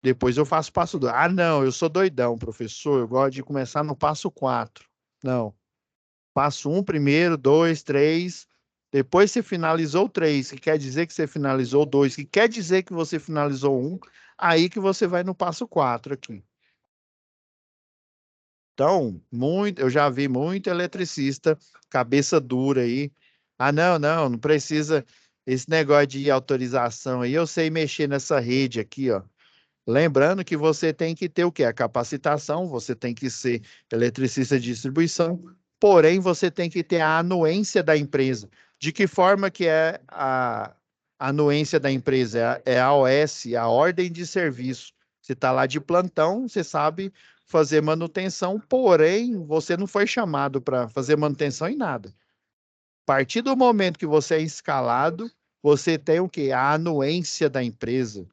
depois eu faço o passo 2. Ah, não, eu sou doidão, professor, eu gosto de começar no passo 4. Não. Passo 1 primeiro, 2, 3. Depois você finalizou o 3, que quer dizer que você finalizou o 2, que quer dizer que você finalizou o 1. Aí que você vai no passo 4 aqui. Então, eu já vi muito eletricista, cabeça dura aí. Ah, não precisa esse negócio de autorização aí. Eu sei mexer nessa rede aqui, ó. Lembrando que você tem que ter o quê? A capacitação, você tem que ser eletricista de distribuição, porém você tem que ter a anuência da empresa. De que forma que é a anuência da empresa? É a OS, a ordem de serviço. Você está lá de plantão, você sabe fazer manutenção, porém você não foi chamado para fazer manutenção em nada. A partir do momento que você é escalado, você tem o quê? A anuência da empresa.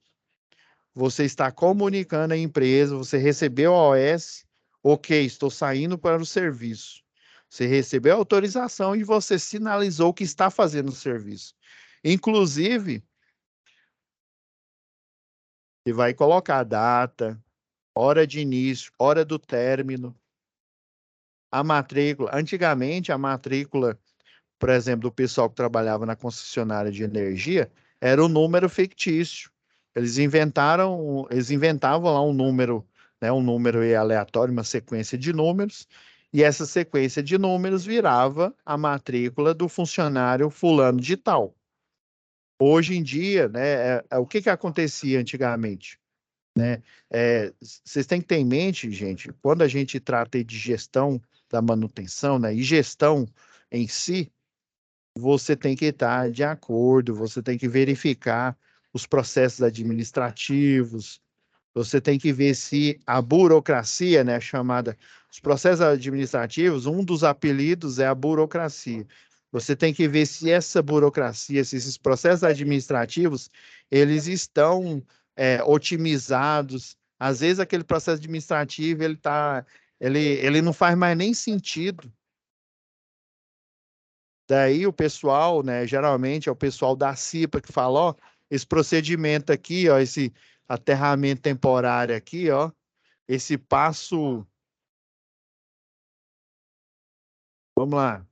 Você está comunicando à empresa, você recebeu a OS, ok, estou saindo para o serviço. Você recebeu a autorização e você sinalizou que está fazendo o serviço. Inclusive, você vai colocar a data, hora de início, hora do término, a matrícula. Antigamente, a matrícula, por exemplo, do pessoal que trabalhava na concessionária de energia, era um número fictício. Eles inventavam lá um número, né, um número aleatório, uma sequência de números, e essa sequência de números virava a matrícula do funcionário fulano de tal. Hoje em dia, né, o que que acontecia antigamente? Né? Vocês têm que ter em mente, gente, quando a gente trata de gestão da manutenção, né, e gestão em si, você tem que estar de acordo, você tem que verificar os processos administrativos, você tem que ver se a burocracia, né, chamada, os processos administrativos, um dos apelidos é a burocracia. Você tem que ver se essa burocracia, se esses processos administrativos, eles estão otimizados. Às vezes aquele processo administrativo, ele não faz mais nem sentido. Daí o pessoal, né, geralmente é o pessoal da CIPA que fala, ó, esse procedimento aqui, ó, esse aterramento temporário aqui, ó, esse passo, vamos lá,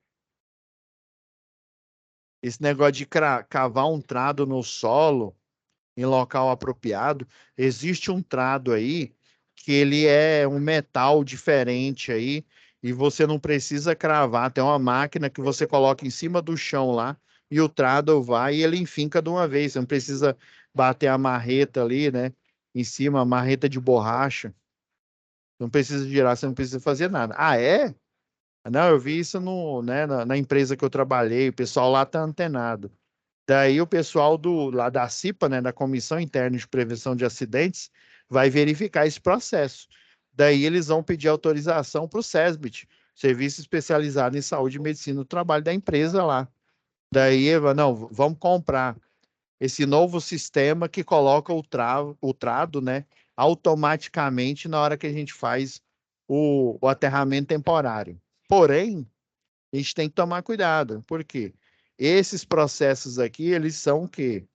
esse negócio de cavar um trado no solo em local apropriado, existe um trado aí que ele é um metal diferente aí e você não precisa cravar, tem uma máquina que você coloca em cima do chão lá e o trado vai e ele enfinca de uma vez, você não precisa bater a marreta ali, né, em cima, a marreta de borracha, não precisa girar, você não precisa fazer nada. Ah, é? Não, eu vi isso né, na empresa que eu trabalhei, o pessoal lá tá antenado. Daí o pessoal lá da CIPA, né, da Comissão Interna de Prevenção de Acidentes, vai verificar esse processo. Daí eles vão pedir autorização para o SESBIT, Serviço Especializado em Saúde e Medicina do Trabalho da empresa lá. Daí, não, vamos comprar esse novo sistema que coloca o trado, né, automaticamente na hora que a gente faz o aterramento temporário. Porém, a gente tem que tomar cuidado, porque esses processos aqui, eles são o quê?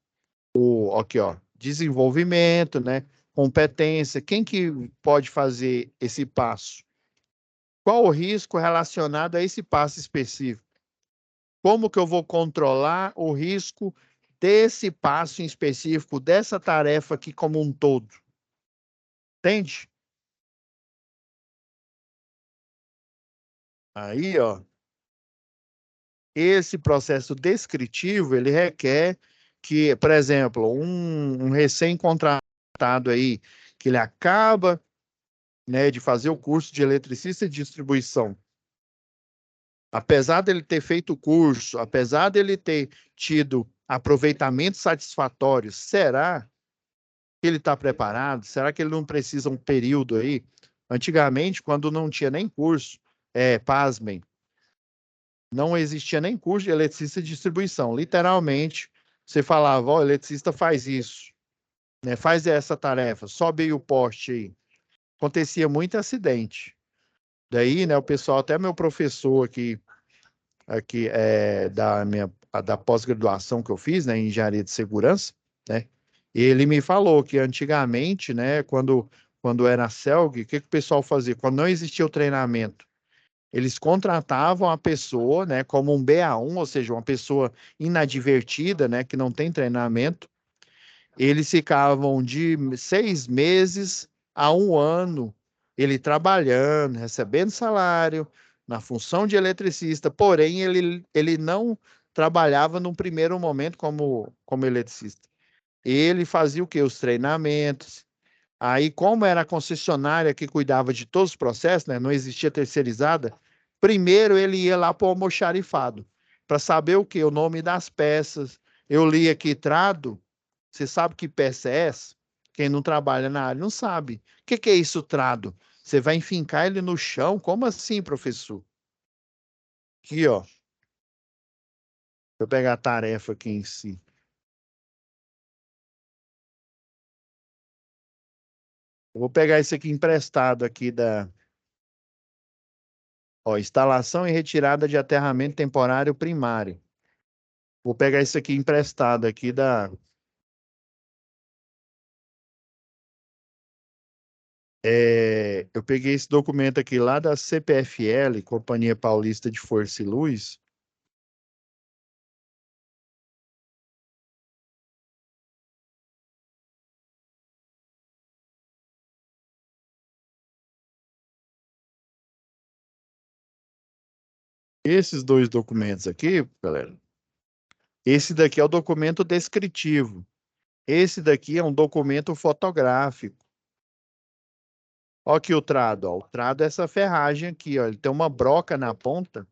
Aqui, ó, desenvolvimento, né? Competência. Quem que pode fazer esse passo? Qual o risco relacionado a esse passo específico? Como que eu vou controlar o risco desse passo em específico, dessa tarefa aqui como um todo? Entende? Aí, ó, esse processo descritivo, ele requer que, por exemplo, um recém-contratado aí, que ele acaba, né, de fazer o curso de eletricista de distribuição, apesar dele ter feito o curso, apesar dele ter tido aproveitamento satisfatório, será que ele está preparado? Será que ele não precisa um período aí? Antigamente, quando não tinha nem curso, pasmem, não existia nem curso de eletricista de distribuição. Literalmente, você falava, ó, o eletricista faz isso, né? Faz essa tarefa, sobe aí o poste aí. Acontecia muito acidente. Daí, né, o pessoal, até meu professor aqui da pós-graduação que eu fiz, né, em engenharia de segurança, né, ele me falou que antigamente, né, quando era a CELG, o que o pessoal fazia? Quando não existia o treinamento, eles contratavam a pessoa, né, como um BA1, ou seja, uma pessoa inadvertida, né, que não tem treinamento. Eles ficavam de 6 meses a um ano, ele trabalhando, recebendo salário, na função de eletricista, porém ele não trabalhava num primeiro momento como eletricista. Ele fazia o quê? Os treinamentos. Aí, como era a concessionária que cuidava de todos os processos, né, não existia terceirizada, primeiro ele ia lá para o almoxarifado, para saber o quê? O nome das peças. Eu li aqui trado. Você sabe que peça é essa? Quem não trabalha na área não sabe. O que é isso, trado? Você vai enfincar ele no chão? Como assim, professor? Aqui, ó. Deixa eu pegar a tarefa aqui em si. Eu vou pegar isso aqui emprestado aqui ó, instalação e retirada de aterramento temporário primário. Vou pegar isso aqui emprestado aqui eu peguei esse documento aqui lá da CPFL, Companhia Paulista de Força e Luz. Esses dois documentos aqui, galera, esse daqui é o documento descritivo. Esse daqui é um documento fotográfico. Olha aqui o trado, ó. O trado é essa ferragem aqui, ó. Ele tem uma broca na ponta.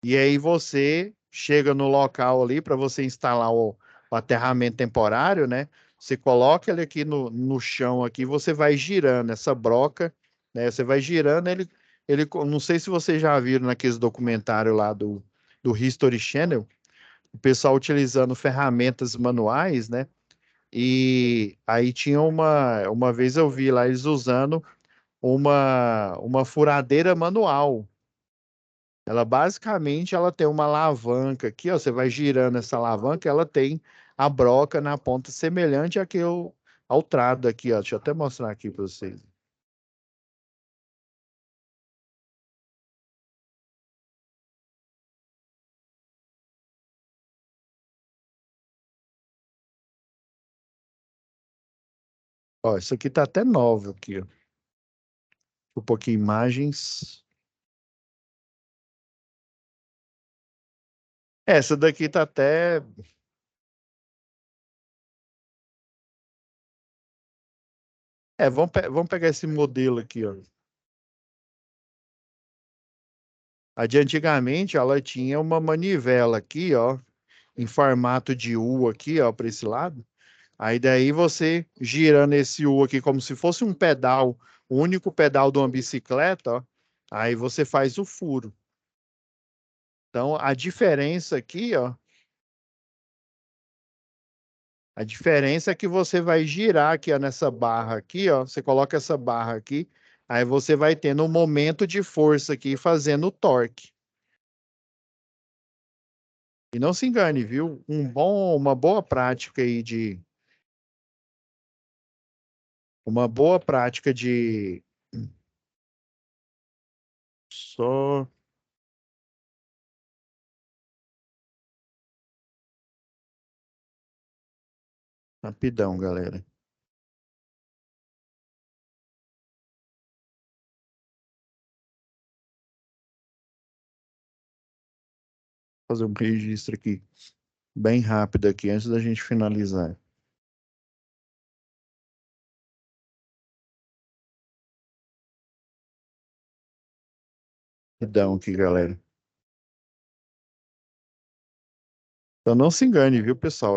E aí você chega no local ali para você instalar o aterramento temporário, né? Você coloca ele aqui no chão aqui, você vai girando essa broca, né? Você vai girando não sei se vocês já viram naqueles documentários lá do History Channel, o pessoal utilizando ferramentas manuais, né? E aí tinha uma vez eu vi lá eles usando uma furadeira manual. Ela basicamente ela tem uma alavanca aqui, ó, você vai girando essa alavanca, ela tem a broca na ponta semelhante ao trado aqui, ó. Deixa eu até mostrar aqui para vocês. Ó, isso aqui tá até novo aqui, ó. Um pouquinho imagens. Essa daqui tá até. Vamos pegar esse modelo aqui, ó. A de antigamente, ela tinha uma manivela aqui, ó, em formato de U aqui, ó, para esse lado. Aí daí você girando esse U aqui como se fosse um pedal, o único pedal de uma bicicleta, ó, aí você faz o furo. Então a diferença aqui, ó, a diferença é que você vai girar aqui, ó, nessa barra aqui, ó, você coloca essa barra aqui, Aí você vai tendo um momento de força aqui fazendo o torque. E não se engane, viu? Uma boa prática aí uma boa prática de só rapidão, galera. Fazer um registro aqui bem rápido aqui antes da gente finalizar. Rapidão aqui, galera. Então não se engane, viu, pessoal?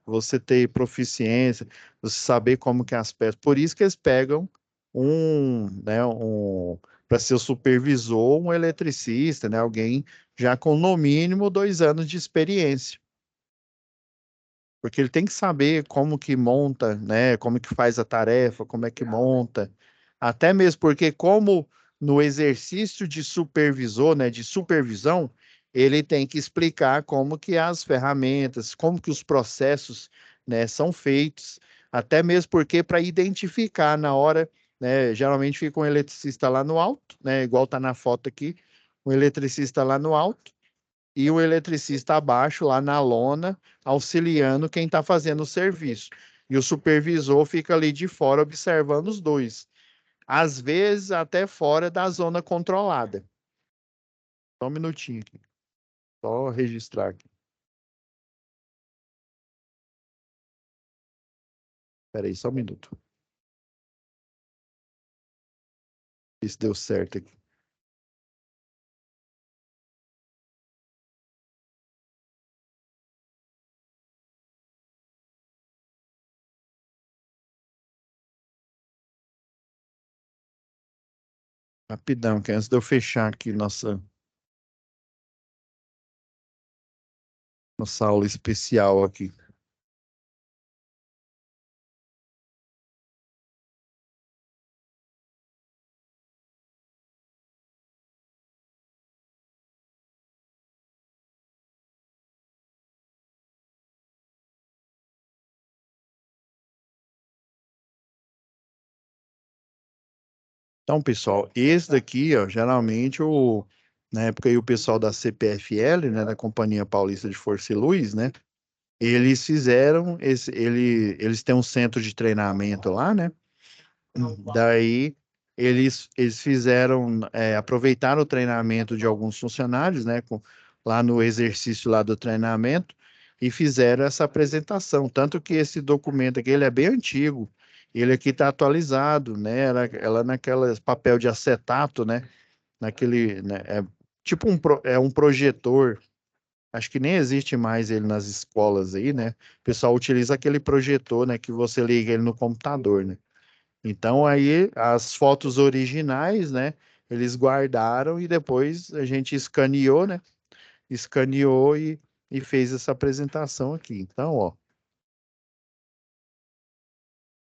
Você ter proficiência, você saber como que é as peças. Por isso que eles pegam para ser o supervisor, um eletricista, né? Alguém já com no mínimo 2 anos de experiência. Porque ele tem que saber como que monta, né? Como que faz a tarefa, como é que monta. Até mesmo porque como no exercício de supervisor, né, de supervisão, ele tem que explicar como que as ferramentas, como que os processos, né, são feitos, até mesmo porque para identificar na hora, né, geralmente fica um eletricista lá no alto, né, igual tá na foto aqui, um eletricista lá no alto e o eletricista abaixo, lá na lona, auxiliando quem está fazendo o serviço. E o supervisor fica ali de fora observando os dois. Às vezes, até fora da zona controlada. Só um minutinho aqui. Só registrar aqui. Espera aí, só um minuto. Isso deu certo aqui. Rapidão, que antes de eu fechar aqui nossa aula especial aqui. Então, pessoal, esse daqui, ó, geralmente na época aí o pessoal da CPFL, né, da Companhia Paulista de Força e Luz, né, eles têm um centro de treinamento lá, né? Daí eles fizeram, aproveitaram o treinamento de alguns funcionários, né? Lá no exercício lá do treinamento e fizeram essa apresentação. Tanto que esse documento aqui, ele é bem antigo. Ele aqui está atualizado, né? Ela naquela papel de acetato, né? Naquele, né? É tipo um projetor. Acho que nem existe mais ele nas escolas aí, né? O pessoal utiliza aquele projetor, né? Que você liga ele no computador, né? Então aí as fotos originais, né? Eles guardaram e depois a gente escaneou, né? Escaneou e fez essa apresentação aqui. Então, ó,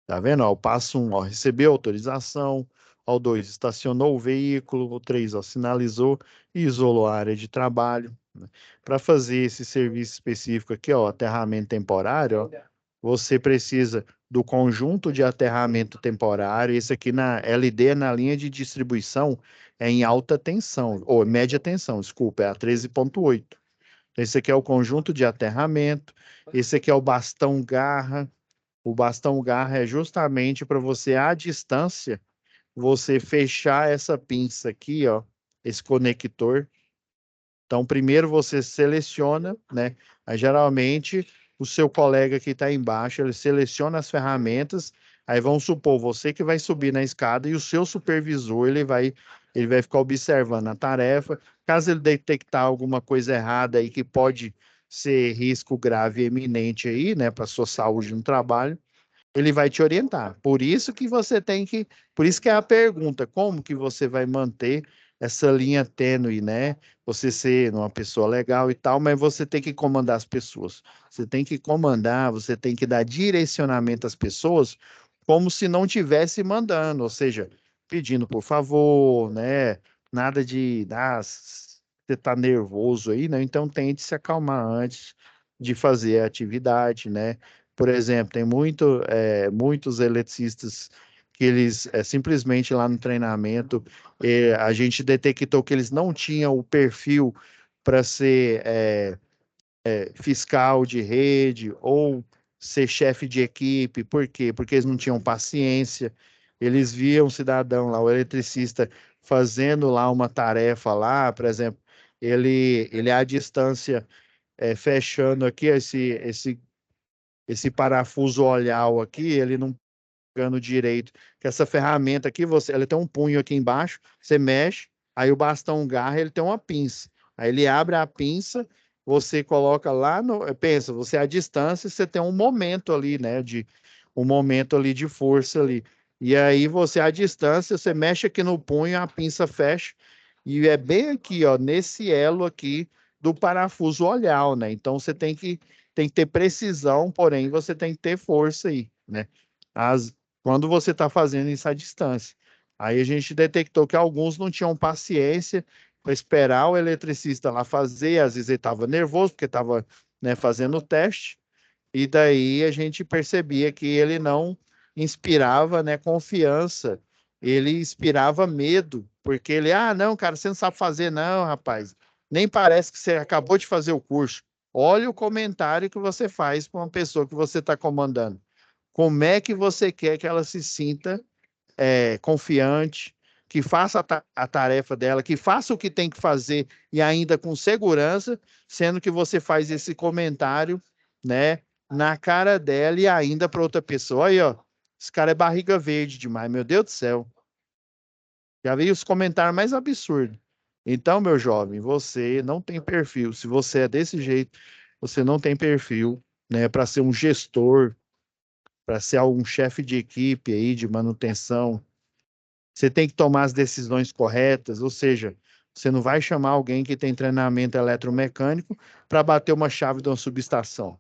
tá vendo? Ó, o passo 1, ó, recebeu autorização. Ó, o 2, estacionou o veículo. O 3, ó, sinalizou e isolou a área de trabalho. Para fazer esse serviço específico aqui, ó, aterramento temporário, ó, você precisa do conjunto de aterramento temporário. Esse aqui na LD, na linha de distribuição, é em alta tensão, ou média tensão, desculpa, é a 13,8. Esse aqui é o conjunto de aterramento. Esse aqui é o bastão garra. O bastão garra é justamente para você, à distância, você fechar essa pinça aqui, ó, esse conector. Então, primeiro você seleciona, né? Aí, geralmente, o seu colega que está embaixo, ele seleciona as ferramentas. Aí, vamos supor, você que vai subir na escada e o seu supervisor, ele vai ficar observando a tarefa. Caso ele detectar alguma coisa errada aí que pode ser risco grave e eminente aí, né, para sua saúde no trabalho, ele vai te orientar. Por isso que é a pergunta, como que você vai manter essa linha tênue, né? Você ser uma pessoa legal e tal, mas você tem que comandar as pessoas. Você tem que comandar, você tem que dar direcionamento às pessoas como se não tivesse mandando, ou seja, pedindo por favor, né? Nada de, você tá nervoso aí, né? Então tente se acalmar antes de fazer a atividade, né? Por exemplo, tem muitos eletricistas que eles simplesmente lá no treinamento a gente detectou que eles não tinham o perfil para ser fiscal de rede ou ser chefe de equipe. Por quê? Porque eles não tinham paciência. Eles viam o cidadão lá, o eletricista, fazendo lá uma tarefa lá, por exemplo, ele à distância, fechando aqui esse parafuso olhal aqui, ele não pegando direito. Que essa ferramenta aqui, ela tem um punho aqui embaixo, você mexe, aí o bastão garra, ele tem uma pinça. Aí ele abre a pinça, você coloca lá no, pensa, você à distância, você tem um momento ali, né, um momento ali de força ali. E aí você à distância, você mexe aqui no punho, a pinça fecha e é bem aqui, ó, nesse elo aqui do parafuso olhal, né? Então você tem que ter precisão, porém você tem que ter força aí, né? As, quando você está fazendo isso à distância. Aí a gente detectou que alguns não tinham paciência para esperar o eletricista lá fazer, às vezes ele estava nervoso porque estava, né, fazendo o teste, e daí a gente percebia que ele não inspirava, né, confiança, ele inspirava medo, porque ele, não, cara, você não sabe fazer, não, rapaz, nem parece que você acabou de fazer o curso. Olha o comentário que você faz para uma pessoa que você está comandando. Como é que você quer que ela se sinta confiante, que faça a tarefa dela, que faça o que tem que fazer e ainda com segurança, sendo que você faz esse comentário, né, na cara dela e ainda para outra pessoa. Aí, ó, esse cara é barriga verde demais, meu Deus do céu. Já vi os comentários mais absurdos. Então, meu jovem, você não tem perfil. Se você é desse jeito, você não tem perfil, né, para ser um gestor, para ser algum chefe de equipe aí de manutenção. Você tem que tomar as decisões corretas, ou seja, você não vai chamar alguém que tem treinamento eletromecânico para bater uma chave de uma subestação.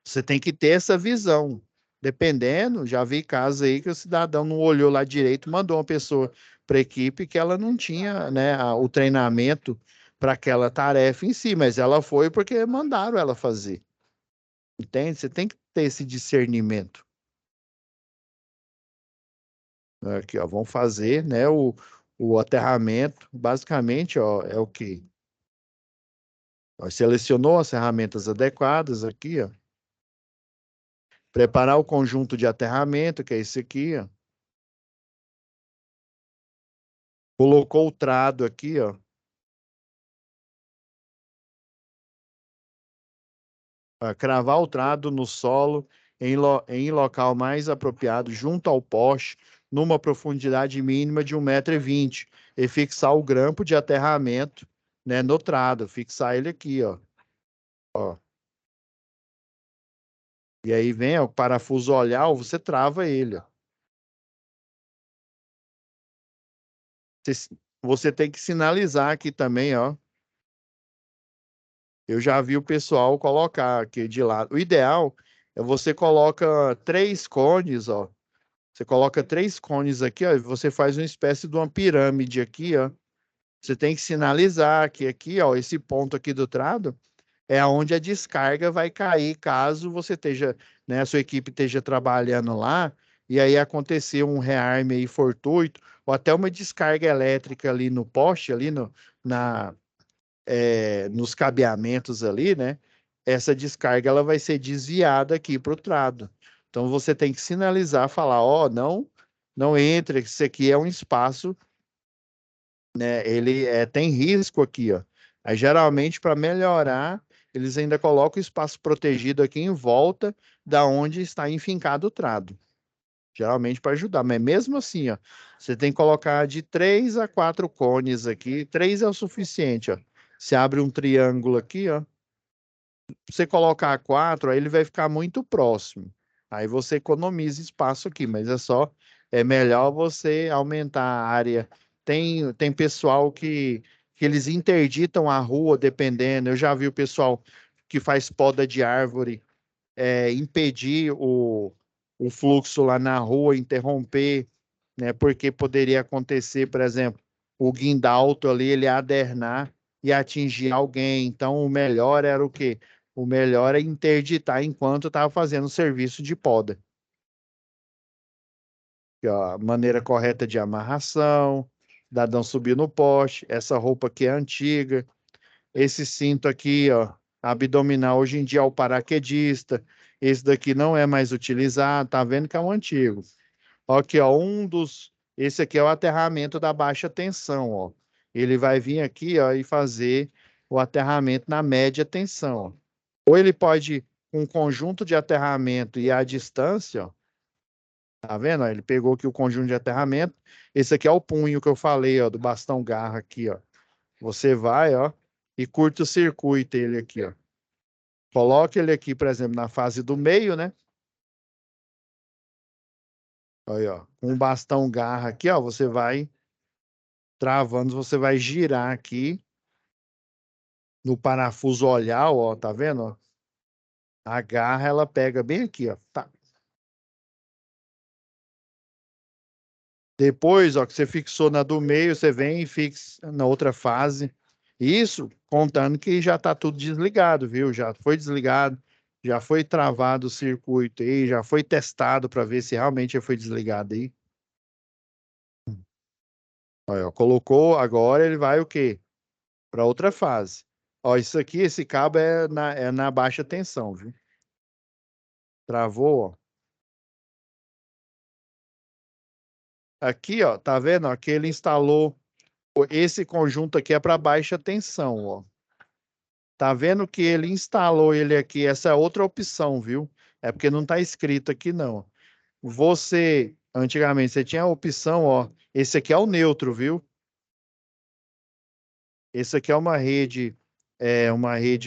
Você tem que ter essa visão. Dependendo, já vi casos aí que o cidadão não olhou lá direito, mandou uma pessoa para a equipe que ela não tinha, né, o treinamento para aquela tarefa em si, mas ela foi porque mandaram ela fazer. Entende? Você tem que ter esse discernimento. Aqui, ó, vão fazer, né, o aterramento, basicamente, ó, é o quê? Ó, selecionou as ferramentas adequadas aqui, ó. Preparar o conjunto de aterramento, que é esse aqui, ó. Colocou o trado aqui, ó. Cravar o trado no solo em local mais apropriado, junto ao poste, numa profundidade mínima de 1,20 m, e fixar o grampo de aterramento, né, no trado, fixar ele aqui, ó. Ó. E aí vem ó, o parafuso olhar, você trava ele, ó. Você tem que sinalizar aqui também, ó. Eu já vi o pessoal colocar aqui de lado. O ideal é você coloca 3 cones, ó. Você coloca 3 cones aqui, ó, e você faz uma espécie de uma pirâmide aqui, ó. Você tem que sinalizar que aqui, ó, esse ponto aqui do trado é onde a descarga vai cair, caso você esteja, né, a sua equipe esteja trabalhando lá e aí acontecer um rearme aí fortuito ou até uma descarga elétrica ali no poste, ali na, nos cabeamentos ali, né? Essa descarga ela vai ser desviada aqui para o trado. Então você tem que sinalizar, falar, ó, não entre, isso aqui é um espaço, né? Ele tem risco aqui, ó. Aí geralmente para melhorar, eles ainda colocam o espaço protegido aqui em volta da onde está enfincado o trado. Geralmente para ajudar, mas mesmo assim, ó, você tem que colocar de 3 a 4 cones aqui. 3 é o suficiente, ó. Você abre um triângulo aqui, ó. Você colocar 4, aí ele vai ficar muito próximo. Aí você economiza espaço aqui, mas é melhor você aumentar a área. Tem pessoal que eles interditam a rua, dependendo. Eu já vi o pessoal que faz poda de árvore, impedir o fluxo lá na rua, interromper. né? Porque poderia acontecer, por exemplo, o guindalto ali, ele adernar e atingir alguém. Então, o melhor era o quê? O melhor é interditar enquanto estava fazendo o serviço de poda. Aqui, ó, a maneira correta de amarração, dadão subir no poste, essa roupa aqui é antiga, esse cinto aqui, ó, abdominal, hoje em dia é o paraquedista, esse daqui não é mais utilizado, tá vendo que é um antigo. Ó, aqui, ó, esse aqui é o aterramento da baixa tensão, ó. Ele vai vir aqui, ó, e fazer o aterramento na média tensão, ó. Ou ele pode, com um conjunto de aterramento e a distância, ó, tá vendo? Ó, ele pegou aqui o conjunto de aterramento. Esse aqui é o punho que eu falei, ó, do bastão garra aqui, ó. Você vai, ó, e curta-circuita ele aqui, ó. Coloca ele aqui, por exemplo, na fase do meio, né? Aí, ó, com o bastão garra aqui, ó, você vai travando, você vai girar aqui no parafuso olhar, ó, tá vendo? Ó? A garra, ela pega bem aqui, ó. Tá. Depois, ó, que você fixou na do meio, você vem e fixa na outra fase. Isso contando que já tá tudo desligado, viu? Já foi desligado, já foi travado o circuito aí, já foi testado para ver se realmente foi desligado aí. Ó, colocou, agora ele vai o quê? Para outra fase. Ó, isso aqui, esse cabo é na baixa tensão, viu? Travou, ó. Aqui, ó, tá vendo? Ó, que ele instalou esse conjunto aqui é para baixa tensão, ó. Tá vendo que ele instalou ele aqui? Essa é outra opção, viu? É porque não tá escrito aqui, não. Antigamente, você tinha a opção, ó. Esse aqui é o neutro, viu? Esse aqui é uma rede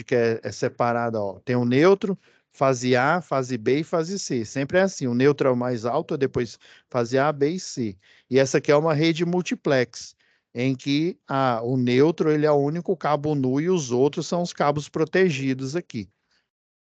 que é separada, ó. Tem o neutro, fase A, fase B e fase C. Sempre é assim, o neutro é o mais alto, depois fase A, B e C. E essa aqui é uma rede multiplex, em que o neutro ele é o único cabo nu e os outros são os cabos protegidos aqui.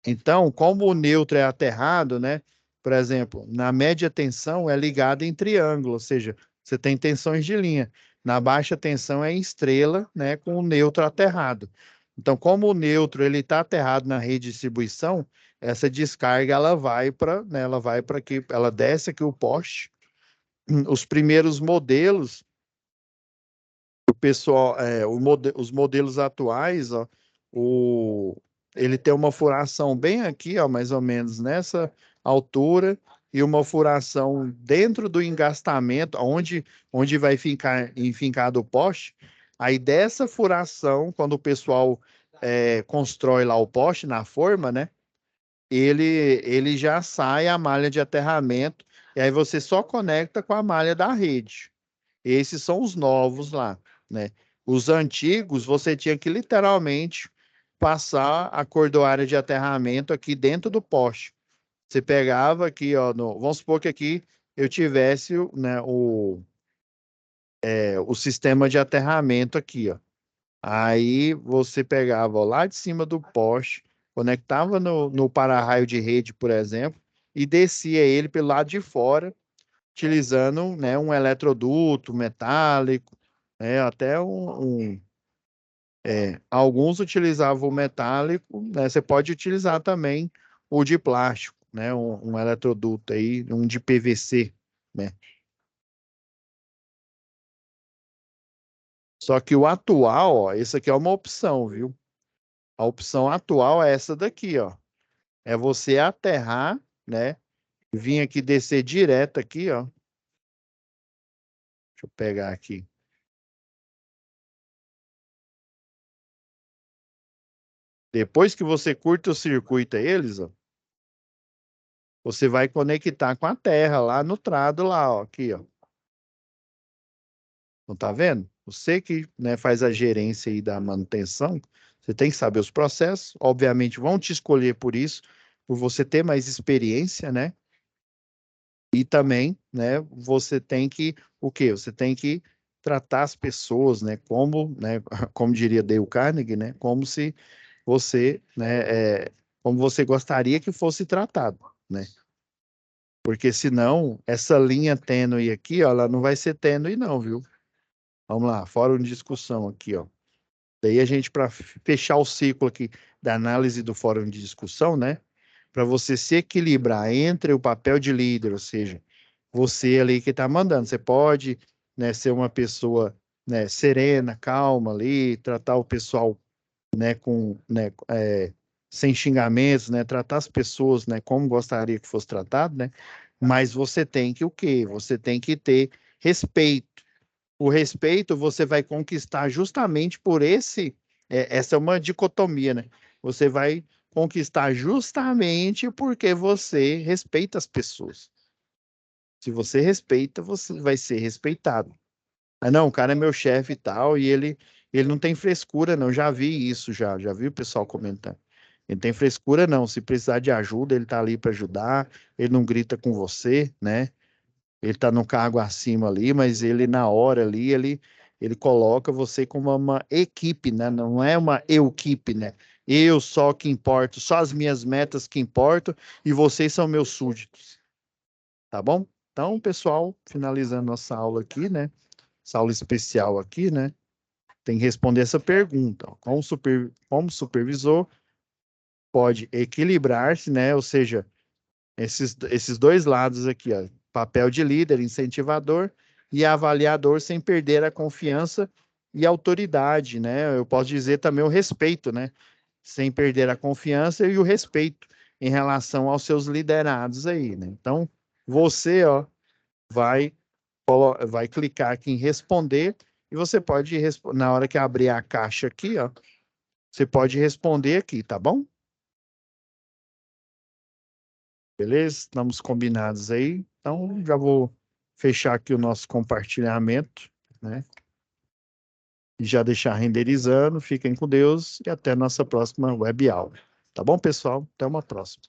Então, como o neutro é aterrado, né? Por exemplo, na média tensão é ligado em triângulo, ou seja, você tem tensões de linha. Na baixa tensão é em estrela, né? Com o neutro aterrado. Então, como o neutro ele está aterrado na rede de distribuição, essa descarga ela vai para que ela desce aqui o poste. Os primeiros modelos, o pessoal, os modelos atuais, ó, o, ele tem uma furação bem aqui, ó, mais ou menos nessa altura, e uma furação dentro do engastamento, onde vai ficar enfincado o poste. Aí dessa furação, quando o pessoal constrói lá o poste na forma, né? Ele já sai a malha de aterramento, e aí você só conecta com a malha da rede. Esses são os novos lá, né? Os antigos, você tinha que literalmente passar a cordoária de aterramento aqui dentro do poste. Você pegava aqui, ó, vamos supor que aqui eu tivesse, né, o sistema de aterramento aqui, ó. Aí você pegava ó, lá de cima do poste, conectava no para-raio de rede, por exemplo, e descia ele pelo lado de fora utilizando, né, um eletroduto metálico, né, até alguns utilizavam o metálico, né, você pode utilizar também o de plástico, né, um eletroduto aí, um de PVC, né. Só que o atual, ó, esse aqui é uma opção, viu? A opção atual é essa daqui, ó. É você aterrar, né? Vir aqui descer direto aqui, ó. Deixa eu pegar aqui. Depois que você curta o circuito eles, ó, você vai conectar com a terra lá no trado lá, ó, aqui, ó. Não tá vendo? Você que, né, faz a gerência aí da manutenção, você tem que saber os processos. Obviamente vão te escolher por isso, por você ter mais experiência, né? E também, né, você tem que o quê? Você tem que tratar as pessoas, né, como diria Dale Carnegie, né, como se você, né, como você gostaria que fosse tratado, né? Porque senão, essa linha tênue aqui, ó, ela não vai ser tênue não, viu? Vamos lá, fórum de discussão aqui, ó. Daí a gente, para fechar o ciclo aqui da análise do fórum de discussão, né? Para você se equilibrar entre o papel de líder, ou seja, você ali que está mandando, você pode, né, ser uma pessoa, né, serena, calma ali, tratar o pessoal, né, com, né, sem xingamentos, né, tratar as pessoas, né, como gostaria que fosse tratado, né? Mas você tem que o quê? Você tem que ter respeito. O respeito você vai conquistar justamente por essa é uma dicotomia, né? Você vai conquistar justamente porque você respeita as pessoas. Se você respeita, você vai ser respeitado. Ah, não, o cara é meu chefe e tal, e ele não tem frescura, não. Já vi isso, já vi o pessoal comentando. Ele tem frescura, não. Se precisar de ajuda, ele tá ali para ajudar, ele não grita com você, né? Ele está no cargo acima ali, mas ele na hora ali, ele coloca você como uma equipe, né? Não é uma eu-equipe, né? Eu só que importo, só as minhas metas que importam e vocês são meus súditos, tá bom? Então, pessoal, finalizando nossa aula aqui, né? Essa aula especial aqui, né? Tem que responder essa pergunta. Ó. Como supervisor pode equilibrar-se, né? Ou seja, esses dois lados aqui, ó, papel de líder, incentivador e avaliador sem perder a confiança e autoridade, né? Eu posso dizer também o respeito, né? Sem perder a confiança e o respeito em relação aos seus liderados aí, né? Então, você, ó, vai vai clicar aqui em responder e você pode na hora que abrir a caixa aqui, ó, você pode responder aqui, tá bom? Beleza? Estamos combinados aí. Então, já vou fechar aqui o nosso compartilhamento, né? E já deixar renderizando. Fiquem com Deus e até nossa próxima web aula. Tá bom, pessoal? Até uma próxima.